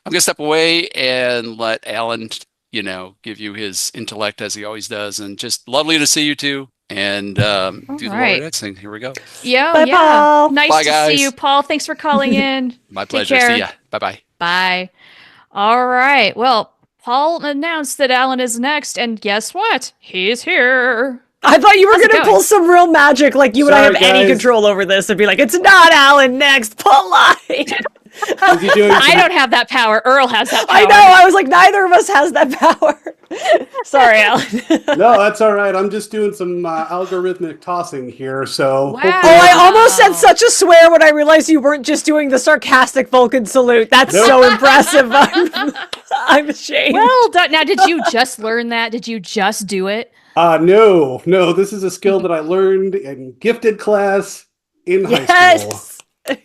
I'm going to step away and let Alan, give you his intellect as he always does. And just lovely to see you two. And do the Lower Decks thing. Here we go.
Bye, Paul.
Nice
Bye,
to
guys.
see you, Paul. Thanks for calling in.
My pleasure. See ya. Bye-bye.
Bye. All right. Well, Paul announced that Alan is next, and guess what? He's here.
I thought you were going to pull some real magic, like you would have any control over this and be like, it's not Alan next, polite.
I don't have that power. Earl has that power.
I know. I was like, neither of us has that power. Sorry, Alan.
No, that's all right. I'm just doing some algorithmic tossing here. So,
wow.
I almost said such a swear when I realized you weren't just doing the sarcastic Vulcan salute. That's so impressive. I'm ashamed.
Well done. Now, did you just learn that? Did you just do it?
No. This is a skill that I learned in gifted class in high school.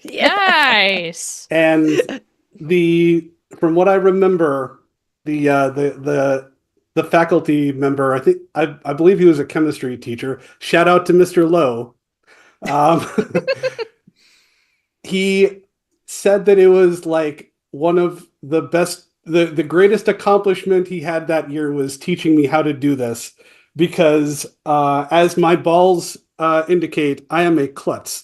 Nice.
And from what I remember, the faculty member, I believe he was a chemistry teacher. Shout out to Mr. Lowe. He said that it was like one of the best, the greatest accomplishment he had that year was teaching me how to do this, because as my balls indicate, I am a klutz.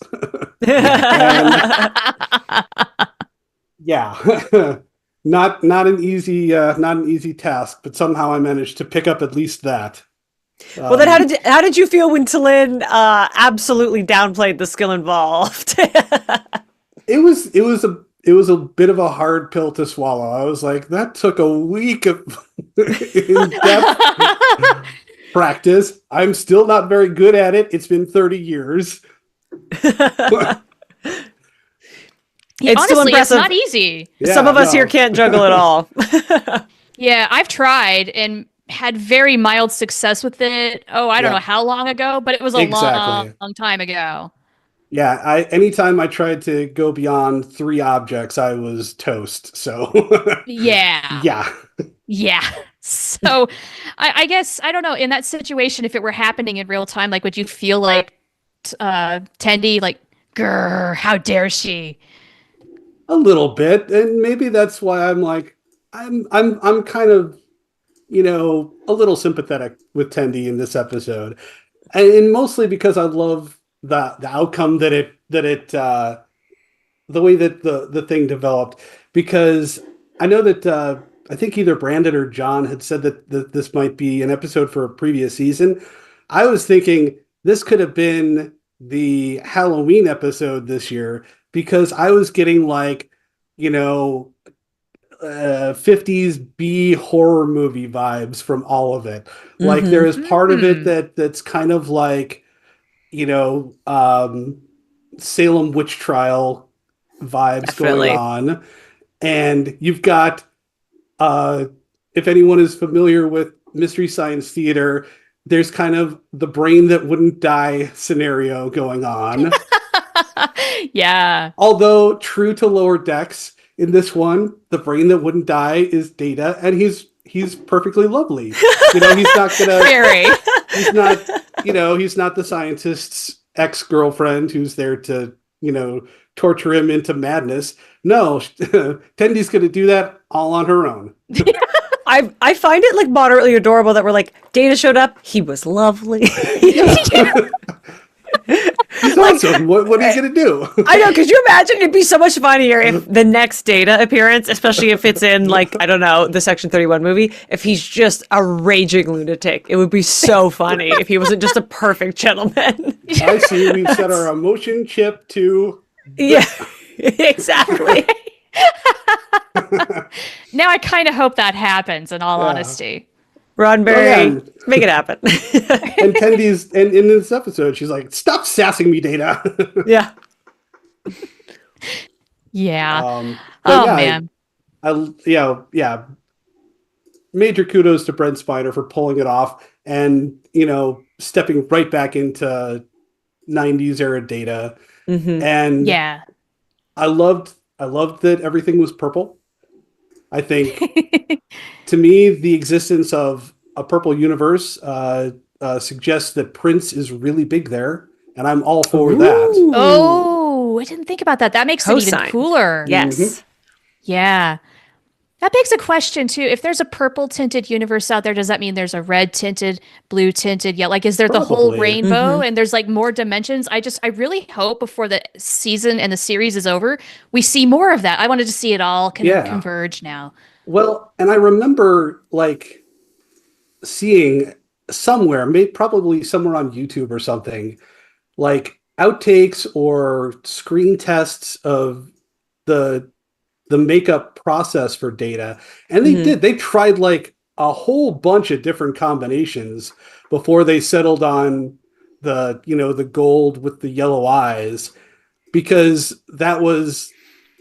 Not an easy task, but somehow I managed to pick up at least that.
Well, then how did you feel when T'Lyn absolutely downplayed the skill involved?
It was a bit of a hard pill to swallow. I was like, that took a week of in-depth practice. I'm still not very good at it. It's been 30 years.
It's still impressive.
It's not easy.
Yeah,
Some of us here can't juggle at all.
Yeah, I've tried and had very mild success with it. Oh, I don't know how long ago, but it was a long time ago.
Yeah, anytime I tried to go beyond 3 objects, I was toast. So
yeah. So I guess, I don't know, in that situation, if it were happening in real time, like, would you feel like Tendi, like, grr, how dare she?
A little bit, and maybe that's why I'm like, I'm kind of, a little sympathetic with Tendi in this episode, and mostly because I love the outcome that it the way that the thing developed, because I know that I think either Brandon or John had said that this might be an episode for a previous season. I was thinking this could have been the Halloween episode this year, because I was getting like, 50s B horror movie vibes from all of it. Like there is part of it that's kind of like, Salem witch trial vibes
Definitely.
going on. And you've got, if anyone is familiar with Mystery Science Theater, there's kind of the brain that wouldn't die scenario going on.
Yeah.
Although true to Lower Decks, in this one, the brain that wouldn't die is Data, and he's perfectly lovely. He's not gonna.
Very.
He's not. He's not the scientist's ex-girlfriend who's there to torture him into madness. No, Tendy's gonna do that all on her own.
I find it like moderately adorable that we're like, Data showed up, he was lovely.
He's awesome. What are you gonna do?
I know, could you imagine? It'd be so much funnier if the next Data appearance, especially if it's in like, I don't know, the Section 31 movie, if he's just a raging lunatic. It would be so funny if he wasn't just a perfect gentleman.
I see. We've set our emotion chip to.
Yeah, exactly.
Now I kind of hope that happens, in all honesty.
Roddenberry, make it happen.
And Tendy's and in this episode, she's like, "Stop sassing me, Data."
Yeah.
Yeah.
But
Man.
I major kudos to Brent Spiner for pulling it off and stepping right back into 90s era Data. And
Yeah.
I loved that everything was purple. I think to me the existence of a purple universe suggests that Prince is really big there, and I'm all for that.
Oh, I didn't think about that. That makes it even
Cosign.
cooler.
Yes.
Yeah. That begs a question too. If there's a purple tinted universe out there, does that mean there's a red tinted, blue tinted? Yeah, like is there the whole
Probably.
rainbow and there's like more dimensions? I really hope before the season and the series is over, we see more of that. I wanted to see it all converge now.
Well, and I remember like seeing somewhere, probably somewhere on YouTube or something, like outtakes or screen tests of the makeup process for Data. And they tried like a whole bunch of different combinations before they settled on the gold with the yellow eyes, because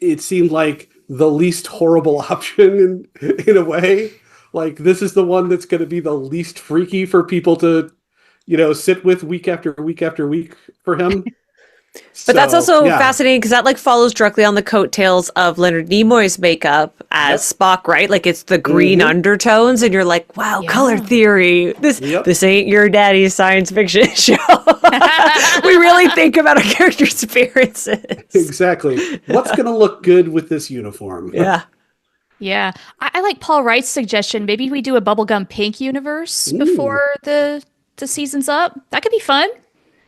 it seemed like the least horrible option in a way. Like this is the one that's going to be the least freaky for people to, sit with week after week after week for him.
But that's also fascinating because that like follows directly on the coattails of Leonard Nimoy's makeup as Spock, right? Like it's the green undertones, and you're like, wow, color theory. This ain't your daddy's science fiction show. We really think about our characters' appearances.
Exactly. What's going to look good with this uniform?
Yeah.
Yeah. I like Paul Wright's suggestion. Maybe we do a bubblegum pink universe before the season's up. That could be fun.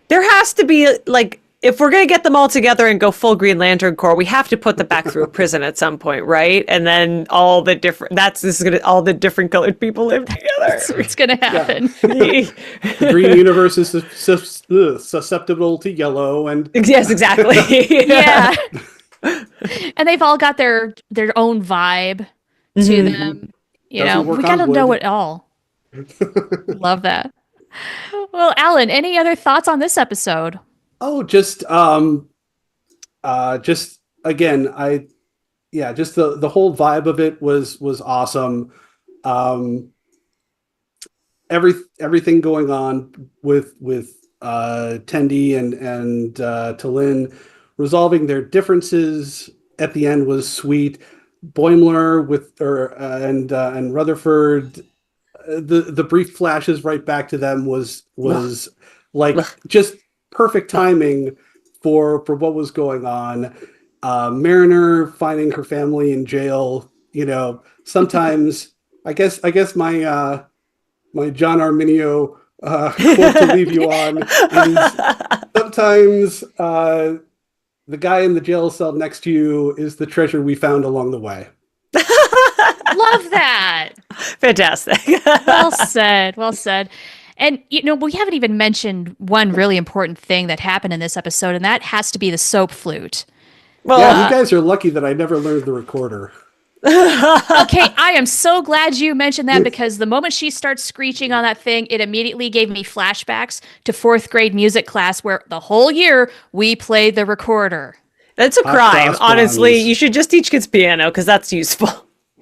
There has to be like, if we're going to get them all together and go full Green Lantern Corps, we have to put them back through a prison at some point, right? And then all the different colored people live together.
It's going to happen.
The green universe is susceptible to yellow, and
Yes, exactly.
Yeah. And they've all got their own vibe to them.
Doesn't work
We got to
on
know
wood.
it all. Love that. Well, Alan, any other thoughts on this episode?
Oh, just again, just the whole vibe of it was awesome. Everything going on with Tendi and T'Lyn resolving their differences at the end was sweet. Boimler and Rutherford, the brief flashes right back to them was like just perfect timing for what was going on. Mariner finding her family in jail. Sometimes I guess my my John Arminio quote to leave you on is sometimes the guy in the jail cell next to you is the treasure we found along the way.
Love that.
Fantastic.
Well said. Well said. And, we haven't even mentioned one really important thing that happened in this episode, and that has to be the soap flute.
Well,
Yeah, you guys are lucky that I never learned the recorder.
Okay, I am so glad you mentioned that because the moment she starts screeching on that thing, it immediately gave me flashbacks to 4th grade music class where the whole year we played the recorder.
that's a
Hot
crime.
cross
Honestly,
buns.
you should just teach kids piano because that's useful.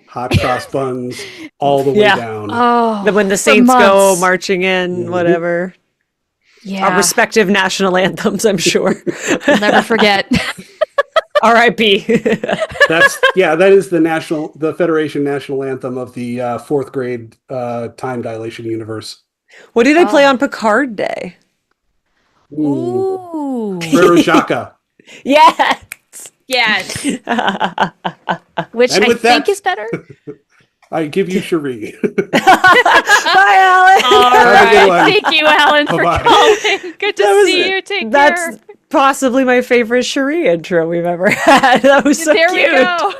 Hot cross buns all the way
Yeah.
down.
Oh,
When the
for
Saints go
months.
marching in, whatever.
Yeah,
Our respective national anthems, I'm sure.
I'll never forget.
R.I.P.
That is the Federation national anthem of the 4th grade time dilation universe.
What do they play on Picard Day?
Ooh.
Frere Jacques.
Yes.
Yes. Which
And
I
with
think
that-
is better.
I give you Cherie.
Bye, Alan.
All
Have a good
right.
one.
Thank you, Alan, for
Bye-bye.
calling. Good to see you. Take
That's
care.
possibly my favorite Cherie intro we've ever had. That was so
There
cute.
we go.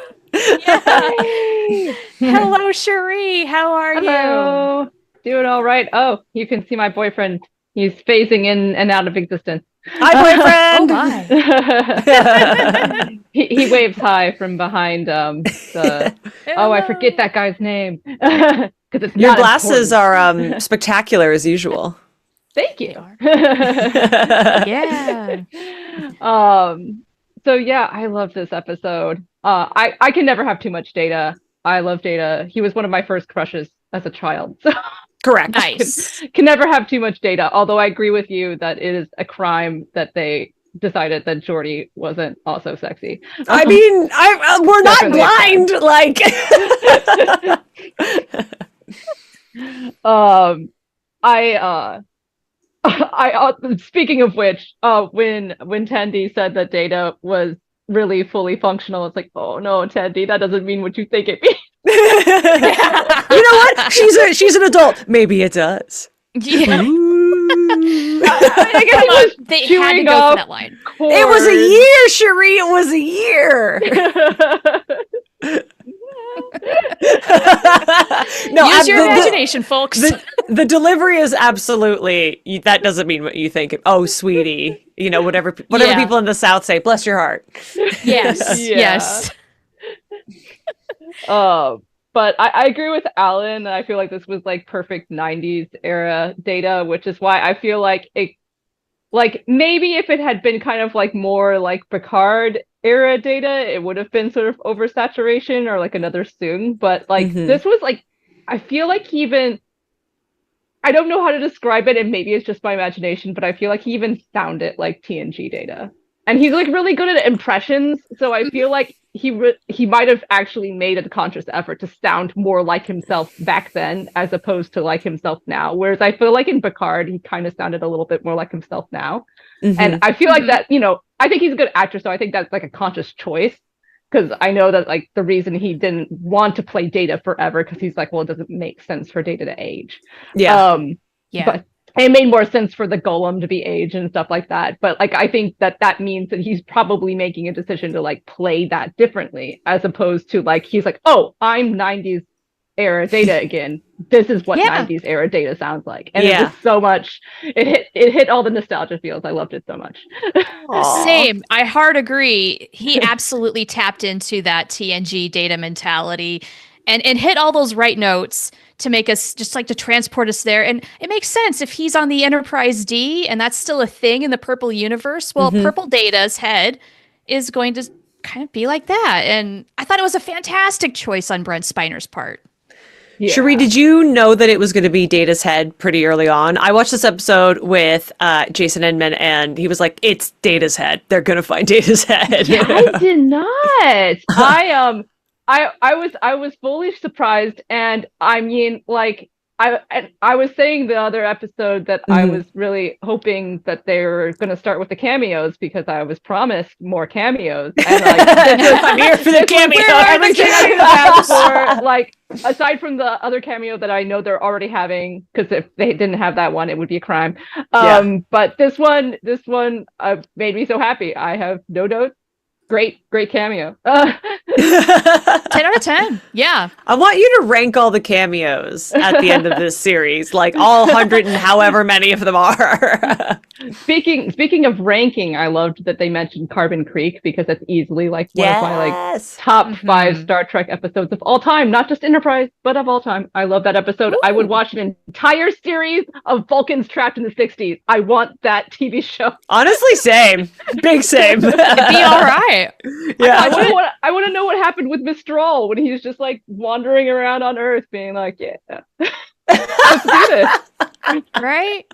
Yay. Hello, Cherie. How are you?
Hello. Doing all right. Oh, you can see my boyfriend. He's phasing in and out of existence.
Hi,
Oh
boyfriend.
my.
He waves hi from behind the oh, I forget that guy's name. Because it's
Your
not
glasses
important.
are spectacular as usual.
Thank you.
Yeah.
So yeah, I love this episode. I can never have too much Data. I love Data. He was one of my first crushes as a child. So
Correct.
Nice.
can never have too much Data. Although I agree with you that it is a crime that they decided that Geordi wasn't also sexy.
I mean, we're not
Definitely
blind.
Speaking of which, when Tandy said that Data was really fully functional, it's like, oh no, Tandy, that doesn't mean what you think it means.
You know what? She's an adult. Maybe it does.
Yeah.
Ooh.
Come on. They had to
chewing
go
up
for that line.
It was a year, Cherie. It was a year. No,
Use your imagination, folks.
The delivery is absolutely. That doesn't mean what you think. Oh, sweetie. Whatever
Yeah.
people in the South say. Bless your heart.
Yes.
Yeah.
Yes.
But I agree with Alan. I feel like this was like perfect 90s era Data, which is why I feel like maybe if it had been kind of like more like Picard era Data, it would have been sort of oversaturation or like another Soong. But like this was like, I feel like he even, I don't know how to describe it, and maybe it's just my imagination, but I feel like he even sounded like TNG Data. And he's like really good at impressions, so I feel like he might have actually made a conscious effort to sound more like himself back then as opposed to like himself now. Whereas I feel like in Picard, he kind of sounded a little bit more like himself now. And I feel like that, I think he's a good actor, so I think that's like a conscious choice. Because I know that like the reason he didn't want to play Data forever, because he's like, well, it doesn't make sense for Data to age.
Yeah.
Yeah.
But it made more sense for the golem to be aged and stuff like that. But like, I think that means that he's probably making a decision to like play that differently, as opposed to like, he's like, oh, I'm 90s era Data again. This is what 90s era Data sounds like. And it was so much, it hit all the nostalgia feels. I loved it so much.
Same. I hard agree. He absolutely tapped into that TNG Data mentality and hit all those right notes to make us just like to transport us there. And it makes sense if he's on the Enterprise D and that's still a thing in the Purple universe. Well, Purple Data's head is going to kind of be like that. And I thought it was a fantastic choice on Brent Spiner's part.
Yeah.
Cherie, did you know that it was going to be Data's head pretty early on? I watched this episode with Jason Inman, and he was like, "It's Data's head. They're going to find Data's head."
I did not. I was fully surprised, and I mean, like, I was saying the other episode that I was really hoping that they were going to start with the cameos because I was promised more cameos. And
I'm here for the cameo.
Everything I could have asked for, like aside from the other cameo that I know they're already having, because if they didn't have that one, it would be a crime. But this one made me so happy. I have no notes. Great cameo.
10 out of 10. Yeah.
I want you to rank all the cameos at the end of this series, like all 100 and however many of them are.
Speaking of ranking, I loved that they mentioned Carbon Creek because that's easily like one of my like top 5 Star Trek episodes of all time, not just Enterprise, but of all time. I love that episode. Ooh. I would watch an entire series of Vulcans trapped in the 60s. I want that TV show.
Honestly, same. Big same.
It'd be all right.
Yeah,
I want to know what happened with Mistral when he's just like wandering around on Earth, being like, "Yeah, let's do this."
Right?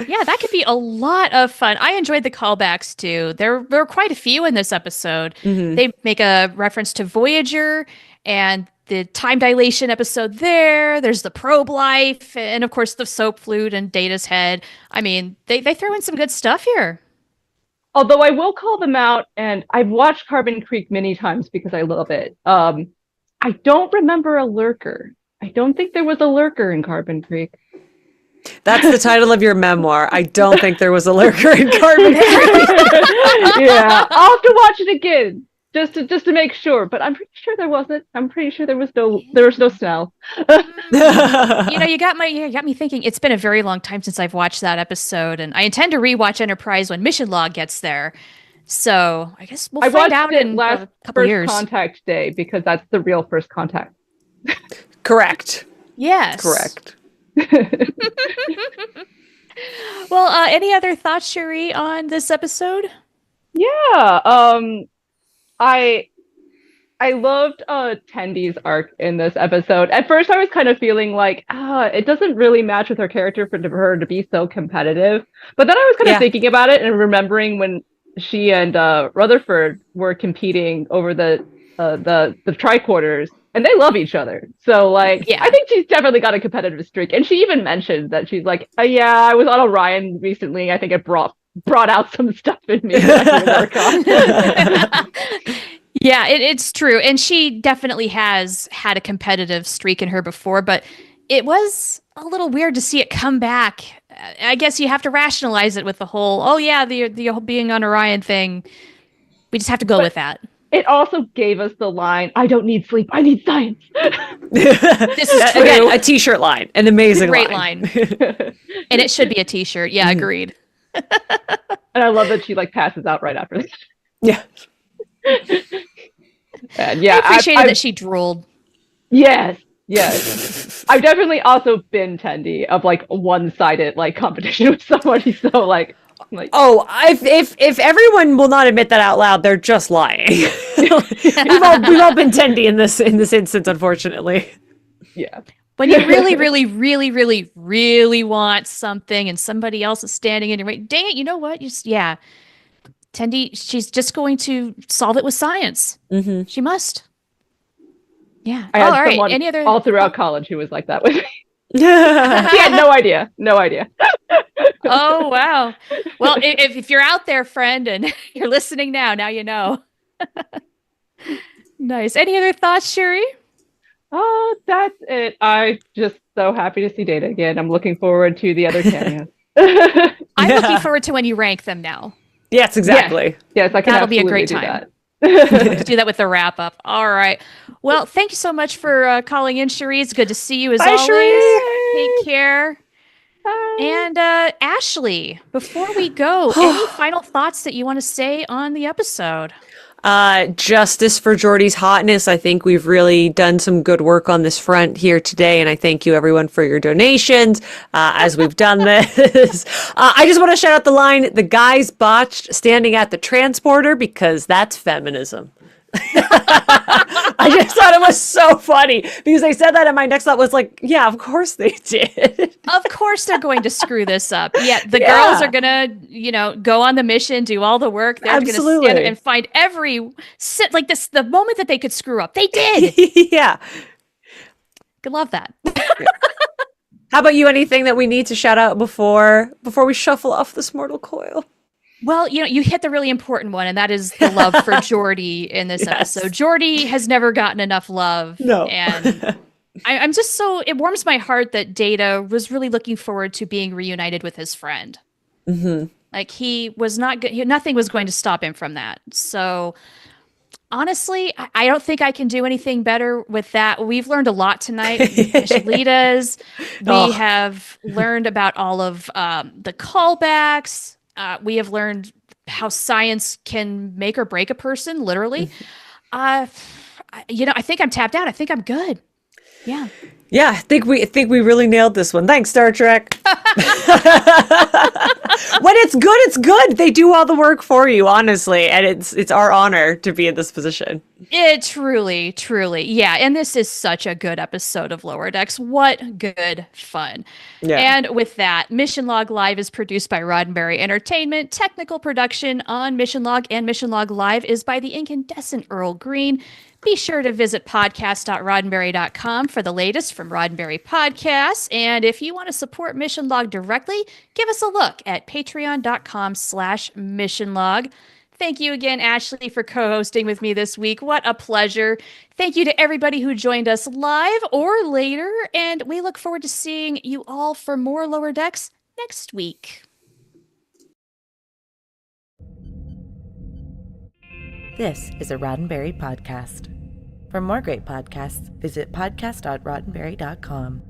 Yeah, that could be a lot of fun. I enjoyed the callbacks too. There were quite a few in this episode. They make a reference to Voyager and the time dilation episode there. There's the probe life, and of course the soap flute and Data's head. I mean, they throw in some good stuff here.
Although I will call them out, and I've watched Carbon Creek many times because I love it. I don't remember a lurker. I don't think there was a lurker in Carbon Creek.
That's the title of your memoir. I don't think there was a lurker in Carbon Creek.
Yeah, I'll have to watch it again just to make sure. But I'm pretty sure there wasn't. I'm pretty sure there was no smell.
You got me thinking. It's been a very long time since I've watched that episode, and I intend to rewatch Enterprise when Mission Log gets there. So I guess we'll find out in a couple
first
years.
Contact Day because that's the real first contact.
Correct.
Yes.
Correct.
Well, any other thoughts, Cherie, on this episode?
Yeah. I loved Tendy's arc in this episode. At first, I was kind of feeling like, it doesn't really match with her character for her to be so competitive. But then I was kind of thinking about it and remembering when she and Rutherford were competing over the tricorders, and they love each other. So, like, I think she's definitely got a competitive streak. And she even mentioned that she's like, I was on Orion recently. I think it brought out some stuff in me that I can work on.
Yeah, it's true. And she definitely has had a competitive streak in her before, but it was a little weird to see it come back. I guess you have to rationalize it with the whole, the whole being on Orion thing. We just have to go with that.
It also gave us the line, "I don't need sleep, I need science."
This is true.
Again, a t-shirt line. An amazing
Great line. And it should be a t-shirt. Yeah, agreed.
And I love that she like passes out right after this.
Yeah.
And yeah,
I appreciated that she drooled.
Yes. I've definitely also been Tendy of like one-sided like competition with somebody. So like,
if everyone will not admit that out loud, they're just lying. we've all been Tendy in this instance, unfortunately.
Yeah.
When you really, really, really, really, really want something and somebody else is standing in your way, dang it, you know what? Tendy, she's just going to solve it with science. Mm-hmm. She must. Yeah.
I had someone any other all throughout college who was like that with me. She had no idea.
Oh, wow. Well, if you're out there, friend, and you're listening now you know. Nice. Any other thoughts, Cherie?
Oh, that's it. I'm just so happy to see Data again. I'm looking forward to the other cameos.
I'm looking forward to when you rank them now.
Yes, exactly.
Yes, I can.
That'll be a great time. Do that with the wrap up. All right. Well, thank you so much for calling in, Cherie. It's good to see you as always.
Cherie.
Take care. Bye. And Ashley, before we go, any final thoughts that you want to say on the episode?
Justice for Geordi's hotness. I think we've really done some good work on this front here today, and I thank you everyone for your donations as we've done this. I just want to shout out the line, "The guys botched standing at the transporter," because that's feminism. I just thought it was so funny because they said that, and my next thought was like, yeah, of course they did.
Of course they're going to screw this up. Yeah, the girls are gonna, go on the mission, do all the work. They're gonna stand and find the moment that they could screw up. They did.
Yeah.
Could love that.
How about you? Anything that we need to shout out before we shuffle off this mortal coil?
Well, you hit the really important one, and that is the love for Geordi in this episode. Geordi has never gotten enough love.
No.
And I'm just it warms my heart that Data was really looking forward to being reunited with his friend.
Mm-hmm.
Like he was nothing was going to stop him from that. So honestly, I don't think I can do anything better with that. We've learned a lot tonight. Michelitas. We have learned about all of the callbacks. We have learned how science can make or break a person, literally. I think I'm tapped out. I think I'm good. Yeah.
Yeah, I think we really nailed this one. Thanks, Star Trek. When it's good, it's good. They do all the work for you, honestly, and it's our honor to be in this position.
It truly, yeah. And this is such a good episode of Lower Decks. What good fun.
Yeah.
And with that, Mission Log Live is produced by Roddenberry Entertainment. Technical production on Mission Log and Mission Log Live is by the incandescent Earl Green. Be sure to visit podcast.roddenberry.com for the latest from Roddenberry Podcasts. And if you want to support Mission Log directly, give us a look at patreon.com/Mission Log. Thank you again, Ashley, for co-hosting with me this week. What a pleasure. Thank you to everybody who joined us live or later. And we look forward to seeing you all for more Lower Decks next week.
This is a Roddenberry podcast. For more great podcasts, visit podcast.roddenberry.com.